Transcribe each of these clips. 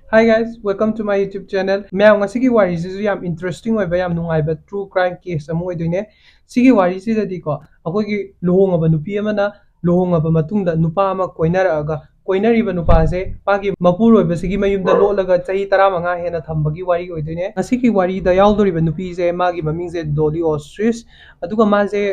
Hi guys, welcome to my YouTube channel. मैं ngasi wari si yam interesting oi ba yam nungai ba true crime case amu oi doine. Sigi wari si dadi ko akoi ki lohong aba nupi ama na lohong aba matungda nupa ama koinara aga koinari ba nupa se pagi mapur oi ba sigi mayum da lo laga chahi tara manga hena thambagi wari oi doine. Ngasi ki wari da yaudori ba nupi se magi maming se Dolly Ostrich aduga ma se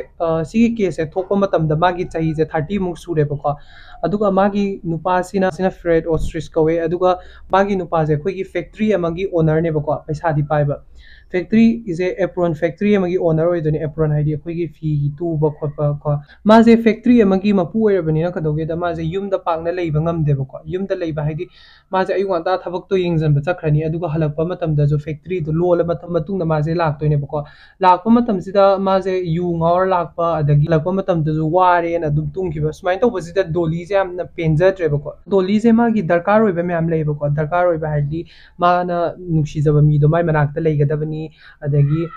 sigi case se thokpa matam da magi chahi se 30 muk sure ba ko aduga magi nupa sina Fred Ostrich kawe aduga magi nupa se khoi ki factory amagi owner ne bako paisa di pai ba factory is a apron factory amagi owner oi doni apron haidi khoi ki fi gi tu ba kho pa ko ma je factory amagi mapu oi bani na kadoge da ma je yum da pak na lei ba ngam de bako yum da lei ba haidi ma je ayu wanta thabak to yingjan ba chakrani aduga halak pa matam da jo factory do lo la matam matung da ma je lak to ne bako lak pa matam sida ma je yu ngor lak pa adagi lak pa matam da jo ware na dum tung ki ba smai to ba sida doli je am na penja tre bako doli je ma gi darkar oi ba me am lei bako darkar oi ba haidi mana nuksijaba mi do mai manakta leigadabani adagi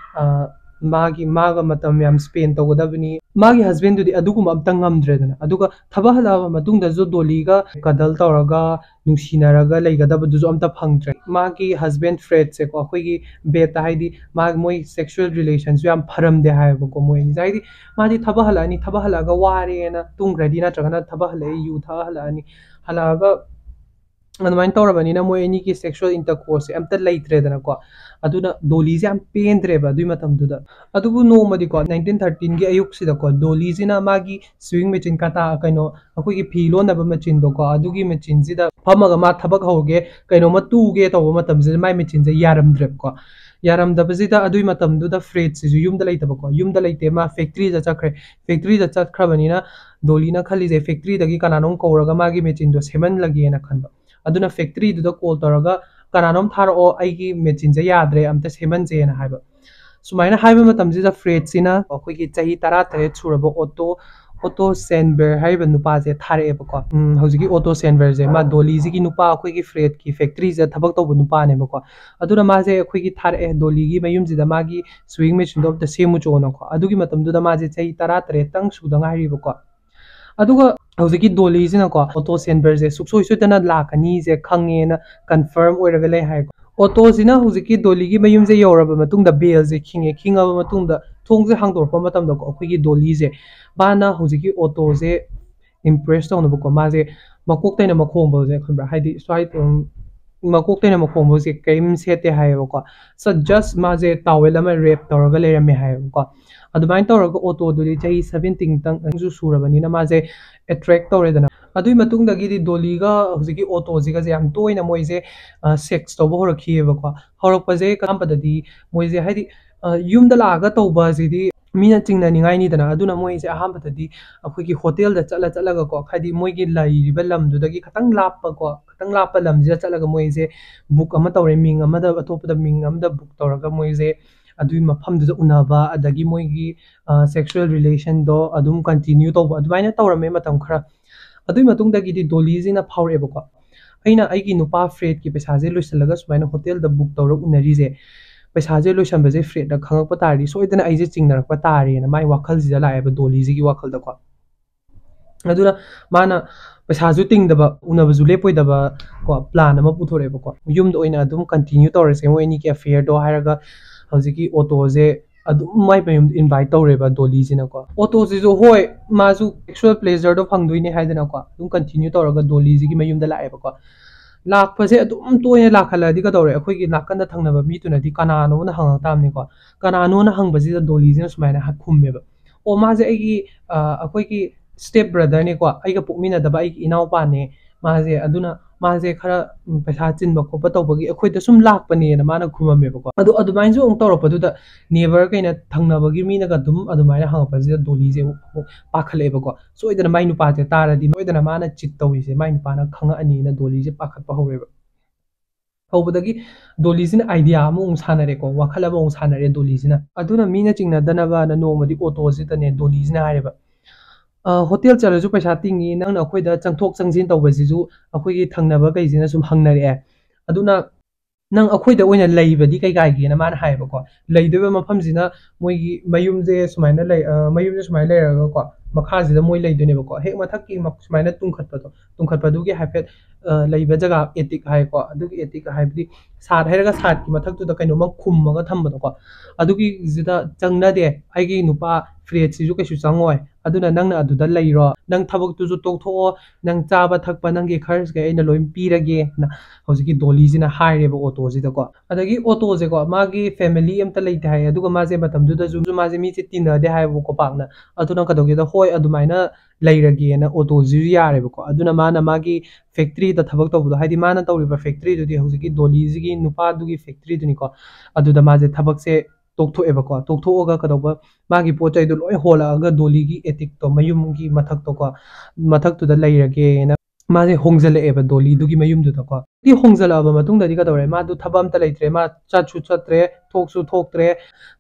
maga matam yam spend tawgadabani magi husband dudi adugum amtang ngamdredana aduga thaba halaba matungda jo doliga kadal tawraga nungsinaraga leigadaba dujo amta phangdre magi husband Fred se ko khoi beta haidi mag moi sexual relations yam pharamde haiba ko moi ni haidi madi thaba halani thaba halaga ware na tungradi na chagana thaba halai yu tha halani halaga अदुमाइन तौरबनिना मोय any की sexual intercourse एमता लेट्रेदना को अदुना डोली से हम पेंद्रेबा दुई मतमदुदा अदुबु नोमदि को 1913 की अयुक सिदा को डोली जिना मागी स्विंग मशीन काता कइनो अखोय की फी लोनबा मशीन दो को अदुगी मशीन जिदा फमगा मा थबक होगे कइनो मतुगे तव मतम जे माय मशीन जे यारमद्रेब को यारमदबजिदा अदुई मतमदुदा फ्रेड से युमदा लेतबा को युमदा लेते मा फैक्ट्री जा चखरे फैक्ट्री जा चखरबनिना डोलीना खली जे फैक्ट्री दगी कनानों कौरगा मागी मशीन दो सेमन लगेना खनबा अदुना फैक्ट्री दुदा कॉल तौरगा कनानोम थारो आइगी मेचिन जे याद्रे अमते सेमन जेना हाइबा सुमाइना हाइबा मतमजिदा फ्रेड सिना अखोइगी चाही 13 सुरबो ऑटो सेनबेर हाइबा नुपा जे थारेबा को हौजिगी ऑटो सेनबेर जे मा डोली जिगी नुपा अखोइगी फ्रेड की फैक्ट्री जे थबक तौबो नुपा ने बको अदुना मा जे अखोइगी थारे डोली गी मयुम जिदा मागी स्विंग मेचिन दो द सेमु चोनो को अदुगी मतमदुदा मा जे चाही 13 तंग सुदंगा हाइबा को अदुगा हौजिकी डोली जिना को ऑटो सेनबर जे सुक्सोय सुतना लाकनी जे खंगेना कंफर्म ओइरगा ले हाय ऑटो जिना हौजिकी डोली गी मयुम जे यौरबा मतुंग द बेल जे खिंगे खिंगाबा मतुंग द थोंग जे हांगदोरपा मतम द को अखोइगी डोली जे बाना हौजिकी ऑटो जे इम्प्रेस तौनबो को मा जे मकोक तैना मखोंबो जे खंबरा हाइदी स्वाइ मकोक तैना मखोंबो जे कैम सेते हायबो को स जस्ट मा जे टावेल अमा रेप तौरगा लेरमे हायबो को अदुमाइन तौरगा ऑटो दुली चाही 17 तंग जु सुरबनिना मा जे अट्रैक्ट तौरेदना अदुई मतुंग दगी डोलीगा हौजिकी ऑटो जिगा जे हम तोइना मोइजे सेक्स तौबो होरखिएबा को होरकपजे कामपददी मोइजे हाइदी युमदा लागा तौबा जिदी मीना चिंगना निगाइनी दना अदुना मोइजे अहामपददी अखोइगी होटल दा चलगा को खादी मोइगी लाइरिबा लमदुदगी खतंग लापा लमजिदा चलगा मोइजे बुक अमा तौरे मिंग अमादा अतोपदा मिंग अमादा बुक तौरगा मोइजे अदुई मफमदुदा उनाबा अदगी मोइगी सेक्सुअल रिलेशन दो अदुम कंटिन्यू तौबा अदुमाइना तौरमे मतम खरा अदुई मतुंगदगी डोली जिना फावरेबको अइना अइगी नुपा फ्रेड की पैसाजे लोइसलगा सुमाइना होटल दा बुक तौर उनरीजे पैसाजे लोइसनबजे फ्रेड दा खंगकपा तारी सोइदना अइजे चिंगनरकपा तारेना माइ वाखल जिदा लाएबा डोली जिगी वाखल दको अदुना माना पैसाजु तिंगदबा उनबजु लेपोइदबा को प्लान अमा पुथोरेबको युमद ओइना अदुम कंटिन्यू तौरसे मोइनी के अफेयर दो हायरगा हौजिकी ऑटो जे अदुम माइ मयुम इनवाइट तौरेबा डोली जिना को ऑटो जिजो होय माजु सेक्सुअल प्लेजर दो फंगदुइने हाइदना को अदुम कंटिन्यू तौरगा डोली जिगी मयुम दा लाएबा को लाखपसे अदुम तोय लाखलादि का तौरे अखोइगी नाकन दा थंगनबा मीतुनदि कनानो ना हंग तामने को कनानो ना हंगबजि दा डोली जिना सुमाइना हा खुम्मेबा ओ माजे अइगी अखोइगी स्टेप ब्रदर ने को अइगा पुकमिना दबा अइगी इनाव पाने माजे अदुना माजे खरा पैसा चिनबा खोपा तौबगी अखोइदा सुम लाखपने ना माना खुममेबको अदुमाइन जो ओंग तौरपदुदा नेबर कइना थंगनबगी मीनागा दुम अदुमाइना हंगपजि डोली जे पाखलेबको सोइदना माइ नुपाते तारदि सोइदना माना चित तौइसे माइ नुपाना खंगा अनि ना डोली जे पाखतपा होरेबा हौबदगी डोली जिना आइडिया अमु सानरेको वाखल अमु सानरे डोली जिना अदुना मीना चिंगना दनबा ना नोमदि ऑटो जितने डोली जिना हारेबा होटल चलजु पैसा तिंगी नंग अखोइदा चंगथोक चंगजिन तौबजिजु अखोइगी थंगनबा कइजिना सुम हंगनरे अदुना ꯅꯪ ꯑꯩꯈꯣꯏꯗ ꯑꯣꯏꯅ ꯂꯩꯕꯗꯤ ꯀꯩ ꯀꯥꯏꯒꯦꯅ ꯃꯥꯅ ꯍꯥꯏꯌꯦꯕꯀꯣ ꯂꯩꯗꯣꯏꯕ ꯃꯐꯝꯁꯤꯅ ꯃꯣꯏꯒꯤ ꯃꯌꯨꯝꯁꯦ ꯁꯨꯃꯥꯏꯅ ꯃꯌꯨꯝꯁꯦ ꯁꯨꯃꯥꯏꯅ ꯂꯩꯔꯒꯀꯣ ꯃꯈꯥꯁꯤꯗ ꯃꯣꯏ ꯂꯩꯗꯣꯏꯅꯦꯕꯀꯣ ꯍꯦꯛ ꯃꯊꯛꯀꯤ ꯁꯨꯃꯥꯏꯅ ꯇꯨꯡꯈꯠꯄꯗꯨꯒꯤ ꯍꯥꯏꯐꯦꯠ ꯂꯩꯕ ꯖꯒꯥ ꯑꯦꯇꯤꯛ ꯍꯥꯏꯀꯣ ꯑꯗꯨꯒꯤ ꯑꯦꯇꯤꯛ ꯍꯥꯏꯕꯗꯤ ꯁꯥꯠ ꯍꯥꯏꯔꯒ ꯁꯥꯠꯀꯤ ꯃꯊꯛꯇꯨꯗ ꯀꯩꯅꯣꯝꯃ ꯈꯨꯝꯃꯒ ꯊꯝꯕꯗꯣꯀꯣ ꯑꯗꯨꯒꯤꯁꯤꯗ ꯆꯪꯅꯗꯦ ꯑꯩꯒꯤ ꯅꯨꯄꯥ ꯐ꯭ꯔꯦꯠꯁꯤꯁꯨ ꯀꯩꯁꯨ ꯆꯪꯉꯣꯏ ꯑꯗꯨꯅ ꯅꯪꯅ ꯑꯗꯨꯗ ꯂꯩꯔꯣ ꯅꯪ ꯊꯕꯛꯇꯨꯁꯨ ꯇꯣꯛꯊꯣꯛꯑꯣ ꯅꯪ ꯆꯥꯕ ꯊꯛꯄ ꯅꯪꯒꯤ ꯈꯔꯁꯀꯩ ꯑꯩꯅ ꯂꯣꯏ ꯄꯤꯔꯒꯦꯅ ꯍꯧꯖꯤꯛꯀꯤ ꯗꯣꯂꯤꯁꯤꯅ ꯍꯥꯏꯔꯦꯕ ꯑꯣꯇꯣꯁꯤꯗꯀꯣ ꯑꯗꯒꯤ ꯑꯣꯇꯣꯁꯦꯀꯣ ꯃꯥꯒꯤ ꯐꯦꯃꯤꯂꯤ ꯑꯝꯇ ꯂꯩꯇꯦ ꯍꯥꯏꯌꯦ ꯑꯗꯨꯒ ꯃꯥꯁꯦ ꯃꯇꯝꯗꯨꯗꯁꯨ ꯃꯥꯁꯦ ꯃꯤꯁꯦ ꯇꯤꯟꯅꯗꯦ ꯍꯥꯏꯌꯦꯕꯀꯣ ꯄꯥꯛꯅ ꯑꯗꯨꯅ ꯀꯩꯗꯧꯒꯦꯗ ꯍꯣꯏ ꯑꯗꯨꯃꯥꯏꯅ ꯂꯩꯔꯒꯦꯅ ꯑꯣꯇꯣꯁꯤꯁꯨ ꯌꯥꯔꯦꯕꯀꯣ ꯑꯗꯨꯅ ꯃꯥꯒꯤ ꯐꯦꯛꯇ꯭ꯔꯤꯗ ꯊꯕꯛ ꯇꯧꯕꯗꯣ ꯍꯥꯏꯗꯤ ꯃꯥꯅ ꯇꯧꯔꯤꯕ ꯐꯦꯛꯇ꯭ꯔꯤꯗꯨꯗꯤ ꯍꯧꯖꯤꯛꯀꯤ ꯗꯣꯂꯤꯁꯤꯒꯤ ꯅꯨꯄꯥꯗꯨꯒꯤ ꯐꯦꯛꯇ꯭ꯔꯤꯗꯨꯅꯤꯀꯣ ꯑꯗꯨꯗ ꯃꯥꯁꯦ ꯊꯕꯛꯁꯦ ꯇꯣꯛꯊꯣꯛꯑꯦꯕꯀꯣ ꯇꯣꯛꯊꯣꯛꯑꯒ ꯀꯩꯗꯧꯕ ꯃꯥꯒꯤ ꯄꯣꯠ ꯆꯩꯗꯣ ꯂꯣꯏ ꯍꯣꯜꯂꯛꯑꯒ ꯗꯣꯂꯤꯒꯤ ꯑꯦꯇꯤꯛꯇꯣ ꯃꯌꯨꯝꯒꯤ ꯃꯊꯛꯇꯣꯀꯣ ꯃꯊꯛꯇꯨꯗ ꯂꯩꯔꯒꯦꯅ ꯃꯥꯁꯦ ꯍꯣꯡꯖꯜꯂꯛꯑꯦꯕ ꯗꯣꯂꯤꯗꯨꯒꯤ ꯃꯌꯨꯝꯗꯨꯗꯀꯣ ꯁꯤ ꯍꯣꯡꯖꯜꯂꯛꯑꯕ ꯃꯇꯨꯡꯗꯗꯤ ꯀꯩꯗꯧꯔꯦ ꯃꯥꯗꯨ ꯊꯕꯛ ꯑꯝꯇ ꯂꯩꯇ꯭ꯔꯦ ꯃꯥ ꯆꯠꯁꯨ ꯆꯠꯇ꯭ꯔꯦ ꯊꯣꯛꯁꯨ ꯊꯣꯛꯇ꯭ꯔꯦ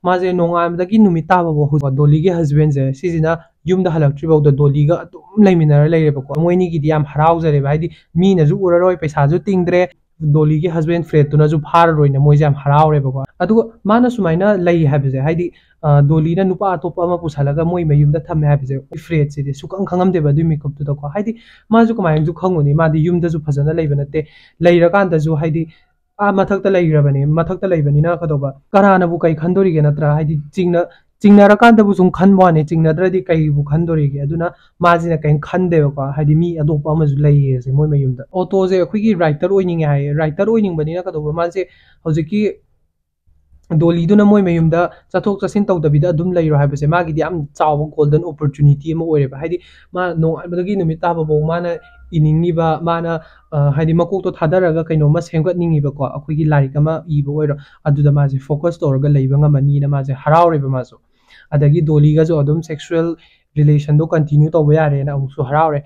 ꯃꯥꯁꯦ ꯅꯣꯡꯉꯥꯟꯕꯗꯒꯤ ꯅꯨꯃꯤꯠ ꯇꯥꯕꯐꯥꯎ ꯗꯣꯂꯤꯒꯤ ꯍꯁꯕꯦꯟꯁꯦ ꯁꯤꯁꯤꯅ ꯌꯨꯝꯗ ꯍꯜꯂꯛꯇ꯭ꯔꯤꯐꯥꯎꯗ ꯗꯣꯂꯤꯒ ꯑꯗꯨꯝ ꯂꯩꯃꯤꯟꯅꯔ ꯂꯩꯔꯦꯕꯀꯣ ꯃꯣꯏꯅꯤꯒꯤꯗꯤ ꯌꯥꯝ ꯍꯔꯥꯎꯖꯔꯦꯕ ꯍꯥꯏꯗꯤ ꯃꯤꯅꯁꯨ ꯎꯔꯔꯣꯏ ꯄꯩꯁꯥꯁꯨ ꯇꯤꯡꯗ꯭ꯔꯦ ꯗꯣꯂꯤꯒꯤ ꯍꯁꯕꯦꯟ ꯐ꯭ꯔꯦꯠꯇꯨꯅꯁꯨ ꯐꯥꯔꯔꯣꯏꯅ ꯃꯣꯏꯁꯦ ꯌꯥꯝ ꯍꯔꯥꯎꯔꯦꯕꯀꯣ ꯑꯗꯨꯒ ꯃꯥꯅ ꯁꯨꯃꯥꯏꯅ ꯂꯩ ꯍꯥꯏꯕꯁꯦ ꯍꯥꯏꯗꯤ ꯗꯣꯂꯤꯅ ꯅꯨꯄꯥ ꯑꯇꯣꯞꯄ ꯑꯃ ꯄꯨꯁꯜꯂꯒ ꯃꯣꯏ ꯃꯌꯨꯝꯗ ꯊꯝꯃꯦ ꯍꯥꯏꯕꯁꯦ ꯐ꯭ꯔꯦꯠꯁꯤꯗꯤ ꯁꯨꯛꯈꯪ ꯈꯪꯉꯝꯗꯦꯕ ꯑꯗꯨꯏ ꯃꯤꯀꯨꯞꯇꯨꯗꯀꯣ ꯍꯥꯏꯗꯤ ꯃꯥꯁꯨ ꯀꯃꯥꯏꯅꯁꯨ ꯈꯪꯉꯨꯅꯤ ꯃꯥꯗꯤ ꯌꯨꯝꯗꯁꯨ ꯐꯖꯅ ꯂꯩꯕ ꯅꯠꯇꯦ ꯂꯩꯔꯀꯥꯟꯗꯁꯨ ꯍꯥꯏꯗꯤ ꯃꯊꯛꯇ ꯂꯩꯈ꯭ꯔꯕꯅꯤ ꯃꯊꯛꯇ ꯂꯩꯕꯅꯤꯅ ꯀꯩꯗꯧꯕ ꯀꯅꯥꯅꯕꯨ ꯀꯩ ꯈꯟꯗꯣꯔꯤꯒꯦ ꯅꯠꯇ꯭ꯔꯥ ꯍꯥꯏꯗꯤ ꯆꯤꯡꯅꯔꯀꯥꯟꯗꯕꯨ ꯁꯨꯝ ꯈꯟꯕ ꯋꯥꯅꯤ ꯆꯤꯡꯅꯗ꯭ꯔꯗꯤ ꯀꯩꯕꯨ ꯈꯟꯗꯣꯔꯤꯒꯦ ꯑꯗꯨꯅ ꯃꯥꯁꯤꯅ ꯀꯩꯝ ꯈꯟꯗꯦꯕꯀꯣ ꯍꯥꯏꯗꯤ ꯃꯤ ꯑꯇꯣꯞꯄ ꯑꯃꯁꯨ ꯂꯩꯌꯦꯁꯦ ꯃꯣꯏ ꯃꯌꯨꯝꯗ ꯑꯣꯇꯣꯁꯦ ꯑꯩꯈꯣꯏꯒꯤ ꯔꯥꯏꯇꯔ ꯑꯣꯏꯅꯤꯡꯉꯦ ꯍꯥꯏꯌꯦ ꯔꯥꯏꯇꯔ ꯑꯣꯏꯅꯤꯡꯕꯅꯤꯅ ꯀꯩꯗꯧꯕ ꯃꯥꯁꯦ ꯍꯧꯖꯤꯛꯀꯤ ꯗꯣꯂꯤꯗꯨꯅ ꯃꯣꯏ ꯃꯌꯨꯝꯗ ꯆꯠꯊꯣꯛ ꯆꯠꯁꯤꯟ ꯇꯧꯗꯕꯤꯗ ꯑꯗꯨꯝ ꯂꯩꯔꯣ ꯍꯥꯏꯕꯁꯦ ꯃꯥꯒꯤꯗꯤ ꯌꯥꯝ ꯆꯥꯎꯕ ꯒꯣꯜꯗꯟ ꯑꯣꯄꯣꯔꯆꯨꯅꯤꯇꯤ ꯑꯃ ꯑꯣꯏꯔꯦꯕ ꯍꯥꯏꯗꯤ ꯃꯥ ꯅꯣꯡꯉꯥꯟꯕꯗꯒꯤ ꯅꯨꯃꯤꯠ ꯇꯥꯕꯐꯥꯎ ꯃꯥꯅ ꯏꯅꯤꯡꯉꯤꯕ ꯃꯥꯅ ꯍꯥꯏꯗꯤ ꯃꯀꯣꯛꯇꯣ ꯊꯥꯗꯔꯒ ꯀꯩꯅꯣꯝꯃ ꯁꯦꯝꯒꯠꯅꯤꯡꯉꯤꯕꯀꯣ ꯑꯩꯈꯣꯏꯒꯤ ꯂꯥꯏꯔꯤꯛ ꯑꯃ ꯏꯕ ꯑꯣꯏꯔꯣ ꯑꯗꯨꯗ ꯃꯥꯁꯦ ꯐꯣꯀꯁ ꯇꯧꯔꯒ ꯂꯩꯕ ꯉꯝꯃꯅꯤꯅ ꯃꯥꯁꯦ ꯍꯔꯥꯎꯔꯦꯕ ꯃꯥꯁꯨ ꯑꯗꯒꯤ ꯗꯣꯂꯤꯒꯁꯨ ꯑꯗꯨꯝ ꯁꯦꯛꯁꯨꯋꯦꯜ ꯔꯤꯂꯦꯁꯟꯗꯣ ꯀꯟꯇꯤꯅ꯭ꯌꯨ ꯇꯧꯕ ꯌꯥꯔꯦꯅ ꯑꯃꯨꯛꯁꯨ ꯍꯔꯥꯎꯔꯦ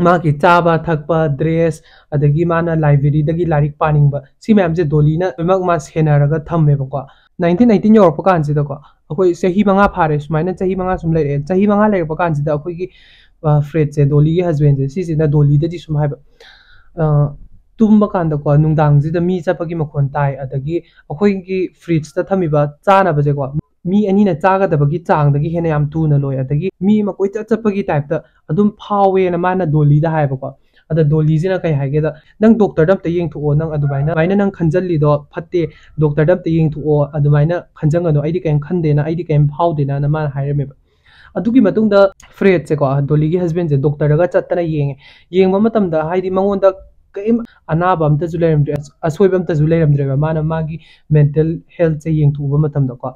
ꯃꯥꯒꯤ ꯆꯥꯕ ꯊꯛꯄ ꯗ꯭ꯔꯦꯁ ꯑꯗꯒꯤ ꯃꯥꯅ ꯂꯥꯏꯕ꯭ꯔꯦꯔꯤꯗꯒꯤ ꯂꯥꯏꯔꯤꯛ ꯄꯥꯅꯤꯡꯕ ꯁꯤ ꯃꯌꯥꯝꯁꯦ ꯗꯣꯂꯤꯅ ꯂꯣꯏꯅꯃꯛ ꯃꯥ ꯁꯦꯟꯅꯔꯒ ꯊꯝꯃꯦꯕꯀꯣ 1918 ꯌꯧꯔꯛꯄ ꯀꯥꯟꯁꯤꯗꯀꯣ ꯑꯩꯈꯣꯏ ꯆꯍꯤ 5 ꯐꯥꯔꯦ ꯁꯨꯃꯥꯏꯅ ꯆꯍꯤ 5 ꯁꯨꯝ ꯂꯩꯔꯛꯑꯦ ꯆꯍꯤ 5 ꯂꯩꯔꯛꯄ ꯀꯥꯟꯁꯤꯗ ꯑꯩꯈꯣꯏꯒꯤ ꯐ꯭ꯔꯦꯠꯁꯦ ꯗꯣꯂꯤꯒꯤ ꯍꯁꯕꯦꯟꯁꯦ ꯁꯤꯁꯤꯅ ꯗꯣꯂꯤꯗꯗꯤ ꯁꯨꯝ ꯍꯥꯏꯕ ꯇꯨꯝꯕ ꯀꯥꯟꯗꯀꯣ ꯅꯨꯡꯗꯥꯡꯁꯤꯗ ꯃꯤ ꯆꯠꯄꯒꯤ ꯃꯈꯣꯟ ꯇꯥꯏ ꯑꯗꯒꯤ ꯑꯩꯈꯣꯏꯒꯤ ꯐ꯭ꯔꯤꯖꯇ ꯊꯝꯃꯤꯕ ꯆꯥꯅꯕꯁꯦꯀꯣ ꯃꯤ ꯑꯅꯤꯅ ꯆꯥꯒꯗꯕꯒꯤ ꯆꯥꯡꯗꯒꯤ ꯍꯦꯟꯅ ꯌꯥꯝ ꯊꯨꯅ ꯂꯣꯏ ꯑꯗꯒꯤ ꯃꯤ ꯑꯃ ꯀꯣꯏꯆꯠ ꯆꯠꯄꯒꯤ ꯇꯥꯏꯞꯇ ꯑꯗꯨꯝ ꯐꯥꯎꯋꯦꯅ ꯃꯥꯅ ꯗꯣꯂꯤꯗ ꯍꯥꯏꯕꯀꯣ ꯑꯗ ꯗꯣꯂꯤꯁꯤꯅ ꯀꯩ ꯍꯥꯏꯒꯦꯗ ꯅꯪ ꯗꯣꯛꯇꯔꯗ ꯑꯝꯇ ꯌꯦꯡꯊꯣꯛꯑꯣ ꯅꯪ ꯑꯗꯨꯃꯥꯏꯅ ꯅꯪ ꯈꯟꯖꯜꯂꯤꯗꯣ ꯐꯠꯇꯦ ꯗꯣꯛꯇꯔꯗ ꯑꯝꯇ ꯌꯦꯡꯊꯣꯛꯑꯣ ꯑꯗꯨꯃꯥꯏꯅ ꯈꯟꯖꯟꯒꯅꯨ ꯑꯩꯗꯤ ꯀꯩꯝ ꯈꯟꯗꯦꯅ ꯑꯩꯗꯤ ꯀꯩꯝ ꯐꯥꯎꯗꯦꯅ ꯃꯥꯅ ꯍꯥꯏꯔꯝꯃꯦꯕ ꯑꯗꯨꯒꯤ ꯃꯇꯨꯡꯗ ꯐ꯭ꯔꯦꯠꯁꯦꯀꯣ ꯗꯣꯂꯤꯒꯤ ꯍꯁꯕꯦꯟꯁꯦ ꯗꯣꯛꯇꯔꯗꯒ ꯆꯠꯇꯅ ꯌꯦꯡꯕ ꯃꯇꯝꯗ ꯍꯥꯏꯗꯤ ꯃꯉꯣꯟꯗ ꯀꯔꯤꯝ ꯑꯅꯥꯕ ꯑꯝꯇꯁꯨ ꯂꯩꯔꯝꯗ꯭ꯔꯦ ꯑꯁꯣꯏꯕ ꯑꯝꯇꯁꯨ ꯂꯩꯔꯝꯗ꯭ꯔꯦꯕ ꯃꯥꯅ ꯃꯥꯒꯤ ꯃꯦꯟꯇꯦꯜ ꯍꯦꯜꯊꯁꯦ ꯌꯦꯡꯊꯣꯛꯎꯕ ꯃꯇꯝꯗꯀꯣ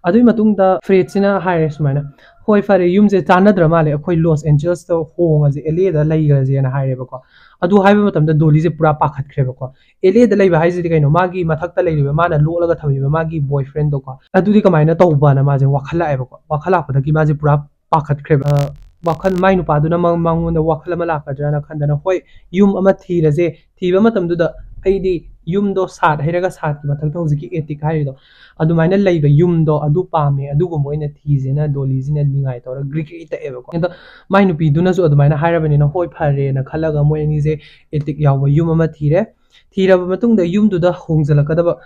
ꯑꯗꯨꯒꯤ ꯃꯇꯨꯡꯗ ꯐ꯭ꯔꯦꯠꯁꯤꯅ ꯍꯥꯏꯔꯦ ꯁꯨꯃꯥꯏꯅ ꯍꯣꯏ ꯐꯔꯦ ꯌꯨꯝꯁꯦ ꯆꯥꯟꯅꯗ꯭ꯔ ꯃꯥꯜꯂꯦ ꯑꯩꯈꯣꯏ ꯂꯣꯁ ꯑꯦꯟꯖꯦꯜꯁꯇ ꯍꯣꯡꯉꯁꯦ LAꯗ ꯂꯩꯈ꯭ꯔꯁꯦꯅ ꯍꯥꯏꯔꯦꯕꯀꯣ ꯑꯗꯨ ꯍꯥꯏꯕ ꯃꯇꯝꯗ ꯗꯣꯂꯤꯁꯦ ꯄꯨꯔꯥ ꯄꯥꯈꯠꯈ꯭ꯔꯦꯕꯀꯣ LAꯗ ꯂꯩꯕ ꯍꯥꯏꯁꯤꯗꯤ ꯀꯩꯅꯣ ꯃꯥꯒꯤ ꯃꯊꯛꯇ ꯂꯩꯔꯤꯕ ꯃꯥꯅ ꯂꯣꯠꯂꯒ ꯊꯝꯃꯤꯕ ꯃꯥꯒꯤ ꯕꯣꯏ ꯐ꯭ꯔꯦꯟꯗꯣꯀꯣ ꯑꯗꯨꯗꯤ ꯀꯃꯥꯏꯅ ꯇꯧꯕꯅ ꯃꯥꯁꯦ ꯋꯥꯈꯜ ꯂꯥꯛꯑꯦꯕꯀꯣ ꯋꯥꯈꯜ ꯂꯥꯛꯄꯗꯒꯤ ꯃꯥꯁꯦ ꯄꯨꯔꯥ ꯄꯥꯈꯠꯈ꯭ꯔꯦꯕ ꯋꯥꯈꯜ ꯃꯥꯏ ꯅꯨꯄꯥꯗꯨꯅ ꯃꯉꯣꯟꯗ ꯋꯥꯈꯜ ꯑꯃ ꯂꯥꯛꯀꯗ꯭ꯔꯅ ꯈꯟꯗꯅ ꯍꯣꯏ ꯌꯨꯝ ꯑꯃ ꯊꯤꯔꯁꯦ ꯊꯤꯕ ꯃꯇꯝꯗꯨꯗ ꯑꯩꯗꯤ ꯌꯨꯝꯗꯣ ꯁꯥꯠ ꯍꯩꯔꯒ ꯁꯥꯠꯀꯤ ꯃꯊꯛꯇ ꯍꯧꯖꯤꯛꯀꯤ ꯑꯦꯇꯤꯛ ꯍꯥꯏꯔꯤꯗꯣ ꯑꯗꯨꯃꯥꯏꯅ ꯂꯩꯕ ꯌꯨꯝꯗꯣ ꯑꯗꯨ ꯄꯥꯝꯃꯦ ꯑꯗꯨꯒꯨꯝꯕ ꯑꯣꯏꯅ ꯊꯤꯁꯦꯅ ꯗꯣꯂꯤꯁꯤꯅ ꯅꯤꯡꯉꯥꯏ ꯇꯧꯔꯒ ꯒ꯭ꯔꯤꯒ꯭ꯔꯤ ꯇꯛꯑꯦꯕꯀꯣ ꯑꯗꯣ ꯃꯥꯏ ꯅꯨꯄꯤꯗꯨꯅꯁꯨ ꯑꯗꯨꯃꯥꯏꯅ ꯍꯥꯏꯔꯕꯅꯤꯅ ꯍꯣꯏ ꯐꯔꯦꯅ ꯈꯜꯂꯒ ꯃꯣꯏ ꯑꯅꯤꯁꯦ ꯑꯦꯇꯤꯛ ꯌꯥꯎꯕ ꯌꯨꯝ ꯑꯃ ꯊꯤꯔꯕ ꯃꯇꯨꯡꯗ ꯌꯨꯝꯗꯨꯗ ꯍꯣꯡꯖꯜꯂꯛꯀꯗꯕ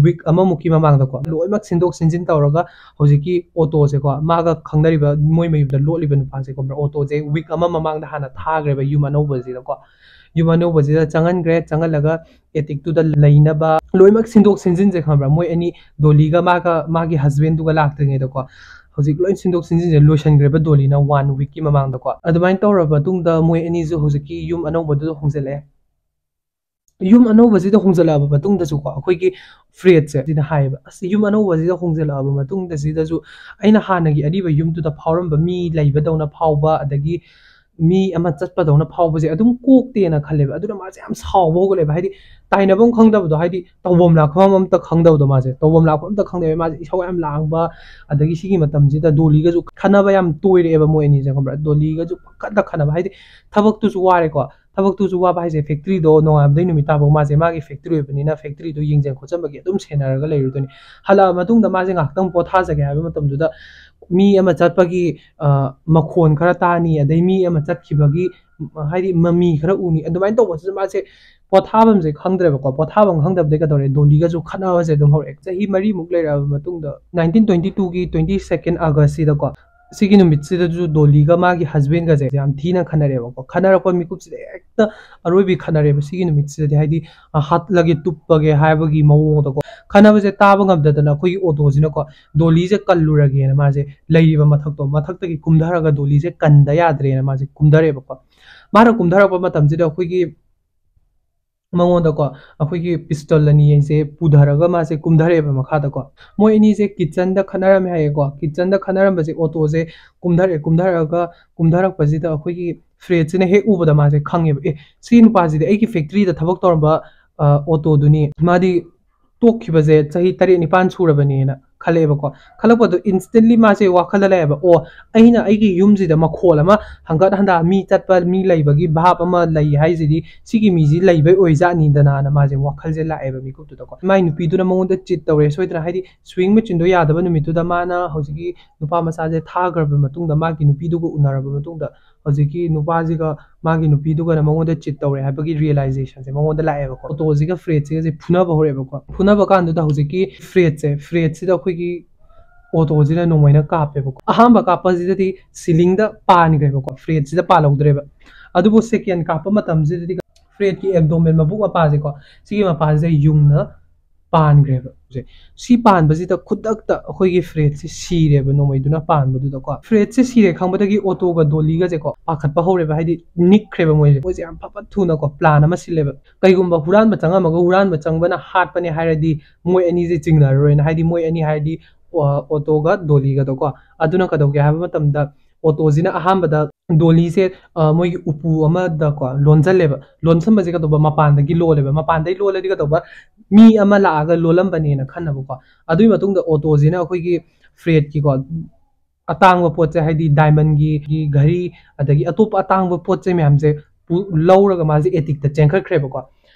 ꯋꯤꯛ ꯑꯃꯃꯨꯛꯀꯤ ꯃꯃꯥꯡꯗꯀꯣ ꯂꯣꯏꯅꯃꯛ ꯁꯤꯟꯗꯣꯛ ꯁꯤꯟꯖꯤꯟ ꯇꯧꯔꯒ ꯍꯧꯖꯤꯛꯀꯤ ꯑꯣꯇꯣꯁꯦꯀꯣ ꯃꯥꯒ ꯈꯪꯅꯔꯤꯕ ꯃꯣꯏ ꯃꯌꯨꯝꯗ ꯂꯣꯠꯂꯤꯕ ꯅꯨꯄꯥꯁꯦꯀꯣ ꯑꯣꯇꯣꯁꯦ ꯋꯤꯛ ꯑꯃ ꯃꯃꯥꯡꯗ ꯍꯥꯟꯅ ꯊꯥꯈ꯭ꯔꯦꯕ ꯌꯨꯝ ꯑꯅꯧꯕꯁꯤꯗꯀꯣ ꯌꯨꯝ ꯑꯅꯧꯕꯁꯤꯗ ꯆꯪꯍꯜꯂꯒ ꯑꯦꯇꯤꯛꯇꯨꯗ ꯂꯩꯅꯕ ꯂꯣꯏꯅꯃꯛ ꯁꯤꯟꯗꯣꯛ ꯁꯤꯟꯖꯤꯟꯁꯦ ꯈꯪꯕ꯭ꯔꯥ ꯃꯣꯏ ꯑꯅꯤ ꯗꯣꯂꯤꯒ ꯃꯥꯒꯤ ꯍꯁꯕꯦꯟꯗꯨꯒ ꯂꯥꯛꯇ꯭ꯔꯤꯉꯩꯗꯀꯣ ꯍꯧꯖꯤꯛ ꯂꯣꯏ ꯁꯤꯟꯗꯣꯛ ꯁꯤꯟꯖꯤꯟꯁꯦ ꯂꯣꯏꯁꯤꯟꯈ꯭ꯔꯦꯕ ꯗꯣꯂꯤꯅ 1 ꯋꯤꯛꯀꯤ ꯃꯃꯥꯡꯗꯀꯣ ꯑꯗꯨꯃꯥꯏꯅ ꯇꯧꯔꯕ ꯃꯇꯨꯡꯗ ꯃꯣꯏ ꯑꯅꯤꯁꯨ ꯍꯧꯖꯤꯛꯀꯤ ꯌꯨꯝ ꯑꯅꯧꯕꯗꯨꯗ ꯍꯣꯡꯖꯜꯂꯛꯑꯦ ꯌꯨꯝ ꯑꯅꯧꯕꯁꯤꯗ ꯍꯣꯡꯖꯜꯂꯛꯑꯕ ꯃꯇꯨꯡꯗꯁꯨꯀꯣ ꯑꯩꯈꯣꯏꯒꯤ ꯐ꯭ꯔꯦꯠꯁꯦ ꯁꯤꯅ ꯍꯥꯏꯌꯦꯕ ꯑꯁ ꯌꯨꯝ ꯑꯅꯧꯕꯁꯤꯗ ꯍꯣꯡꯖꯜꯂꯛꯑꯕ ꯃꯇꯨꯡꯗꯁꯤꯗꯁꯨ ꯑꯩꯅ ꯍꯥꯟꯅꯒꯤ ꯑꯔꯤꯕ ꯌꯨꯝꯗꯨꯗ ꯐꯥꯎꯔꯝꯕ ꯃꯤ ꯂꯩꯕꯗꯧꯅ ꯐꯥꯎꯕ ꯑꯗꯒꯤ ꯃꯤ ꯑꯃ ꯆꯠꯄꯗꯧꯅ ꯐꯥꯎꯕꯁꯦ ꯑꯗꯨꯝ ꯀꯣꯛꯇꯦꯅ ꯈꯜꯂꯦꯕ ꯑꯗꯨꯅ ꯃꯥꯁꯦ ꯌꯥꯝ ꯁꯥꯎꯕ ꯍꯧꯒꯠꯂꯦꯕ ꯍꯥꯏꯗꯤ ꯇꯥꯏꯅꯐꯝ ꯈꯪꯗꯕꯗꯣ ꯍꯥꯏꯗꯤ ꯇꯧꯐꯝ ꯂꯥꯛꯐꯝ ꯑꯝꯇ ꯈꯪꯗꯕꯗꯣ ꯃꯥꯁꯦ ꯇꯧꯐꯝ ꯂꯥꯛꯐꯝ ꯑꯝꯇ ꯈꯪꯗꯕ ꯃꯥꯁꯦ ꯏꯁꯧ ꯌꯥꯝ ꯂꯥꯡꯕ ꯑꯗꯒꯤ ꯁꯤꯒꯤ ꯃꯇꯝꯁꯤꯗ ꯗꯣꯂꯤꯒꯁꯨ ꯈꯟꯅꯕ ꯌꯥꯝ ꯇꯣꯏꯔꯛꯑꯦꯕ ꯃꯣꯏ ꯑꯅꯤꯁꯦ ꯈꯪꯕ꯭ꯔꯥ ꯗꯣꯂꯤꯒꯁꯨ ꯄꯪꯈꯠꯇ ꯈꯟꯅꯕ ꯍꯥꯏꯗꯤ ꯊꯕꯛꯇꯨꯁꯨ ꯋꯥꯔꯦꯀꯣ ꯊꯕꯛꯇꯨꯁꯨ ꯋꯥꯕ ꯍꯥꯏꯁꯦ ꯐꯦꯛꯇ꯭ꯔꯤꯗꯣ ꯅꯣꯡꯉꯥꯟꯕꯗꯩ ꯅꯨꯃꯤꯠ ꯇꯥꯐꯥꯎ ꯃꯥꯁꯦ ꯃꯥꯒꯤ ꯐꯦꯛꯇ꯭ꯔꯤ ꯑꯣꯏꯕꯅꯤꯅ ꯐꯦꯛꯇ꯭ꯔꯤꯗꯣ ꯌꯦꯡꯖꯟ ꯈꯣꯠꯆꯟꯕꯒꯤ ꯑꯗꯨꯝ ꯁꯦꯟꯅꯔꯒ ꯂꯩꯔꯨꯗꯣꯏꯅꯤ ꯍꯜꯂꯛꯑ ꯃꯇꯨꯡꯗ ꯃꯥꯁꯦ ꯉꯥꯏꯍꯥꯛꯇꯪ ꯄꯣꯊꯥꯖꯒꯦ ꯍꯥꯏꯕ ꯃꯇꯝꯗꯨꯗ ꯃꯤ ꯑꯃ ꯆꯠꯄꯒꯤ ꯃꯈꯣꯟ ꯈꯔ ꯇꯥꯅꯤ ꯑꯗꯩ ꯃꯤ ꯑꯃ ꯆꯠꯈꯤꯕꯒꯤ ꯍꯥꯏꯗꯤ ꯃꯃꯤ ꯈꯔ ꯎꯅꯤ ꯑꯗꯨꯃꯥꯏꯅ ꯇꯧꯕꯁꯤꯗ ꯃꯥꯁꯦ ꯄꯣꯊꯥꯐꯝꯁꯦ ꯈꯪꯗ꯭ꯔꯦꯕꯀꯣ ꯄꯣꯊꯥꯐꯝ ꯈꯪꯗꯕꯗꯩ ꯀꯩꯗꯧꯔꯦ ꯗꯣꯂꯤꯒꯁꯨ ꯈꯠꯅꯕꯁꯦ ꯑꯗꯨꯝ ꯍꯧꯔꯛꯑꯦ ꯆꯍꯤ 4ꯃꯨꯛ ꯂꯩꯔꯛꯑꯕ ꯃꯇꯨꯡꯗ 1922ꯒꯤ 22 ꯑꯥꯒꯁꯁꯤꯗꯀꯣ ꯁꯤꯒꯤ ꯅꯨꯃꯤꯠꯁꯤꯗꯁꯨ ꯗꯣꯂꯤꯒ ꯃꯥꯒꯤ ꯍꯁꯕꯦꯟꯒꯁꯦ ꯌꯥꯝ ꯊꯤꯅ ꯈꯟꯅꯔꯦꯕꯀꯣ ꯈꯟꯅꯔꯛꯄ ꯃꯤꯀꯨꯞꯁꯤꯗ ꯍꯦꯛꯇ ꯑꯔꯣꯏꯕꯤ ꯈꯟꯅꯔꯦꯕ ꯁꯤꯒꯤ ꯅꯨꯃꯤꯠꯁꯤꯗꯗꯤ ꯍꯥꯏꯗꯤ ꯍꯥꯠꯂꯒꯦ ꯇꯨꯞꯄꯒꯦ ꯍꯥꯏꯕꯒꯤ ꯃꯑꯣꯡꯗꯀꯣ ꯈꯟꯅꯕꯁꯦ ꯇꯥꯕ ꯉꯝꯗꯗꯅ ꯑꯩꯈꯣꯏꯒꯤ ꯑꯣꯇꯣꯁꯤꯅꯀꯣ ꯗꯣꯂꯤꯁꯦ ꯀꯜꯂꯨꯔꯒꯦꯅ ꯃꯥꯁꯦ ꯂꯩꯔꯤꯕ ꯃꯊꯛꯇꯒꯤ ꯀꯨꯝꯊꯔꯒ ꯗꯣꯂꯤꯁꯦ ꯀꯟꯗ ꯌꯥꯗ꯭ꯔꯦꯅ ꯃꯥꯁꯦ ꯀꯨꯝꯊꯔꯦꯕꯀꯣ ꯃꯥꯅ ꯀꯨꯝꯊꯔꯛꯄ ꯃꯇꯝꯁꯤꯗ ꯑꯩꯈꯣꯏꯒꯤ ꯃꯉꯣꯟꯗꯀꯣ ꯑꯩꯈꯣꯏꯒꯤ ꯄꯤꯁꯇꯜ ꯑꯅꯤ ꯍꯥꯏꯁꯦ ꯄꯨꯊꯔꯒ ꯃꯥꯁꯦ ꯀꯨꯝꯊꯔꯛꯑꯦꯕ ꯃꯈꯥꯗꯀꯣ ꯃꯣꯏ ꯑꯅꯤꯁꯦ ꯀꯤꯠꯆꯟꯗ ꯈꯟꯅꯔꯝꯃꯦ ꯍꯥꯏꯌꯦꯀꯣ ꯀꯤꯠꯆꯟꯗ ꯈꯟꯅꯔꯝꯕꯁꯦ ꯑꯣꯇꯣꯁꯦ ꯀꯨꯝꯊꯔꯛꯑꯒ ꯀꯨꯝꯊꯔꯛꯄꯁꯤꯗ ꯑꯩꯈꯣꯏꯒꯤ ꯐ꯭ꯔꯦꯗꯁꯤꯅ ꯍꯦꯛ ꯎꯕꯗ ꯃꯥꯁꯦ ꯈꯪꯉꯦꯕ ꯁꯤ ꯅꯨꯄꯥꯁꯤꯗꯤ ꯑꯩꯒꯤ ꯐꯦꯛꯇ꯭ꯔꯤꯗ ꯊꯕꯛ ꯇꯧꯔꯝꯕ ꯑꯣꯇꯣꯗꯨꯅꯤ ꯃꯥꯗꯤ ꯇꯣꯛꯈꯤꯕꯁꯦ ꯆꯍꯤ 7-9 ꯁꯨꯔꯕꯅꯦꯅ ꯈꯜꯂꯛꯑꯦꯕꯀꯣ ꯈꯜꯂꯛꯄꯗꯣ ꯏꯟꯁꯇꯦꯟꯠꯂꯤ ꯃꯥꯁꯦ ꯋꯥꯈꯜꯗ ꯂꯩꯑꯦꯕ ꯑꯣ ꯑꯩꯅ ꯑꯩꯒꯤ ꯌꯨꯝꯁꯤꯗ ꯃꯈꯣꯜ ꯑꯃ ꯍꯪꯒꯠ ꯍꯟꯗꯥ ꯃꯤ ꯆꯠꯄ ꯃꯤ ꯂꯩꯕꯒꯤ ꯚꯥꯞ ꯑꯃ ꯂꯩ ꯍꯥꯏꯁꯤꯗꯤ ꯁꯤꯒꯤ ꯃꯤꯁꯤ ꯂꯩꯕꯩ ꯑꯣꯏꯖꯥꯠꯅꯤꯗꯅ ꯃꯥꯁꯦ ꯋꯥꯈꯜꯁꯦ ꯂꯥꯛꯑꯦꯕ ꯃꯤꯀꯨꯞꯇꯨꯗꯀꯣ ꯃꯥꯏ ꯅꯨꯄꯤꯗꯨꯅ ꯃꯉꯣꯟꯗ ꯆꯤꯠ ꯇꯧꯔꯦ ꯁꯣꯏꯗꯅ ꯍꯥꯏꯗꯤ ꯁ꯭ꯋꯤꯡ ꯃꯦꯆꯤꯟꯗꯣ ꯌꯥꯗꯕ ꯅꯨꯃꯤꯠꯇꯨꯗ ꯃꯥꯅ ꯍꯧꯖꯤꯛꯀꯤ ꯅꯨꯄꯥ ꯃꯆꯥꯁꯦ ꯊꯥꯈ꯭ꯔꯕ ꯃꯇꯨꯡꯗ ꯃꯥꯒꯤ ꯅꯨꯄꯤꯗꯨꯒ ꯎꯅꯔꯕ ꯃꯇꯨꯡꯗ ꯍꯧꯖꯤꯛꯀꯤ ꯅꯨꯄꯥꯁꯤꯒ ꯃꯥꯒꯤ ꯅꯨꯄꯤꯗꯨꯒꯅ ꯃꯉꯣꯟꯗ ꯆꯤꯠ ꯇꯧꯔꯦ ꯍꯥꯏꯕꯒꯤ ꯔꯤꯌꯦꯂꯥꯏꯖꯦꯁꯟꯁꯦ ꯃꯉꯣꯟꯗ ꯂꯥꯛꯑꯦꯕꯀꯣ ꯑꯣꯇꯣꯁꯤꯒ ꯐ꯭ꯔꯦꯗꯁꯤꯒꯁꯦ ꯐꯨꯅꯕ ꯍꯧꯔꯛꯑꯦꯕꯀꯣ ꯐꯨꯅꯕ ꯀꯥꯟꯗꯨꯗ ꯍꯧꯖꯤꯛꯀꯤ ꯐ꯭ꯔꯦꯗꯁꯤꯗ ꯑꯩꯈꯣꯏꯒꯤ ꯑꯣꯇꯣꯁꯤꯅ ꯅꯣꯡꯃꯩꯅ ꯀꯥꯞꯄꯦꯕꯀꯣ ꯑꯍꯥꯟꯕ ꯀꯥꯞꯄꯁꯤꯗꯗꯤ ꯁꯤꯂꯤꯡꯗ ꯄꯥꯟꯈ꯭ꯔꯦꯕꯀꯣ ꯐ꯭ꯔꯦꯗꯁꯤꯗ ꯄꯥꯜꯍꯧꯗ꯭ꯔꯦꯕ ꯑꯗꯨꯕꯨ ꯁꯦꯀꯦꯟ ꯀꯥꯞꯄ ꯃꯇꯝꯁꯤꯗꯗꯤ ꯐ꯭ꯔꯦꯗꯀꯤ ꯑꯦꯕꯗꯣꯃꯦꯟ ꯃꯕꯨꯛ ꯃꯄꯥꯁꯦꯀꯣ ꯁꯤꯒꯤ ꯃꯄꯥꯁꯤꯗ ꯌꯨꯡꯅ ꯄꯥꯟꯈ꯭ꯔꯦꯕ ꯁꯤ ꯄꯥꯟꯕꯁꯤꯗ ꯈꯨꯗꯛꯇ ꯑꯩꯈꯣꯏꯒꯤ ꯐ꯭ꯔꯦꯗꯁꯦ ꯁꯤꯔꯦꯕ ꯅꯣꯡꯃꯩꯗꯨꯅ ꯄꯥꯟꯕꯗꯨꯗꯀꯣ ꯐ꯭ꯔꯦꯗꯁꯦ ꯁꯤꯔꯦ ꯈꯪꯕꯗꯒꯤ ꯑꯣꯇꯣꯒ ꯗꯣꯂꯤꯒꯁꯦꯀꯣ ꯄꯥꯈꯠꯄ ꯍꯧꯔꯦꯕ ꯍꯥꯏꯗꯤ ꯅꯤꯛꯈ꯭ꯔꯦꯕ ꯃꯣꯏꯁꯦ ꯌꯥꯝ ꯐꯠ ꯊꯨꯅꯀꯣ ꯄ꯭ꯂꯥꯟ ꯑꯃ ꯁꯤꯜꯂꯦꯕ ꯀꯩꯒꯨꯝꯕ ꯍꯨꯔꯥꯟꯕ ꯆꯪꯉꯝꯃꯒ ꯍꯨꯔꯥꯟꯕ ꯆꯪꯕꯅ ꯍꯥꯠꯄꯅꯦ ꯍꯥꯏꯔꯗꯤ ꯃꯣꯏ ꯑꯅꯤꯁꯦ ꯆꯤꯡꯅꯔꯔꯣꯏꯅ ꯍꯥꯏꯗꯤ ꯃꯣꯏ ꯑꯅꯤ ꯍꯥꯏꯔꯗꯤ ꯑꯣꯇꯣꯒ ꯗꯣꯂꯤꯒꯗꯣꯀꯣ ꯑꯗꯨꯅ ꯀꯩꯗꯧꯒꯦ ꯍꯥꯏꯕ ꯃꯇꯝꯗ ꯑꯣꯇꯣꯁꯤꯅ ꯑꯍꯥꯟꯕꯗ ꯗꯣꯂꯤꯁꯦ ꯃꯣꯏꯒꯤ ꯎꯄꯨ ꯑꯃꯗꯀꯣ ꯂꯣꯟꯁꯤꯜꯂꯦꯕ ꯂꯣꯟꯁꯟꯕꯁꯦ ꯀꯩꯗꯧꯕ ꯃꯄꯥꯟꯗꯒꯤ ꯂꯣꯜꯂꯦꯕ ꯃꯄꯥꯟꯗꯒꯤ ꯂꯣꯜꯂꯗꯤ ꯀꯩꯗꯧꯕ ꯃꯤ ꯑꯃ ꯂꯥꯛꯑꯒ ꯂꯣꯜꯂꯝꯕꯅꯦꯅ ꯈꯟꯅꯕꯀꯣ ꯑꯗꯨꯒꯤ ꯃꯇꯨꯡꯗ ꯑꯣꯇꯣꯁꯤꯅ ꯑꯩꯈꯣꯏꯒꯤ ꯐ꯭ꯔꯦꯗꯀꯤꯀꯣ ꯑꯇꯥꯡꯕ ꯄꯣꯠꯁꯦ ꯍꯥꯏꯗꯤ ꯗꯥꯏꯃꯟꯒꯤ ꯘꯔꯤ ꯑꯗꯒꯤ ꯑꯇꯣꯞꯄ ꯑꯇꯥꯡꯕ ꯄꯣꯠ ꯆꯩ ꯃꯌꯥꯝꯁꯦ ꯂꯧꯔꯒ ꯃꯥꯁꯦ ꯑꯦꯇꯤꯛꯇ ꯆꯦꯟꯈꯠꯈ꯭ꯔꯦꯕꯀꯣ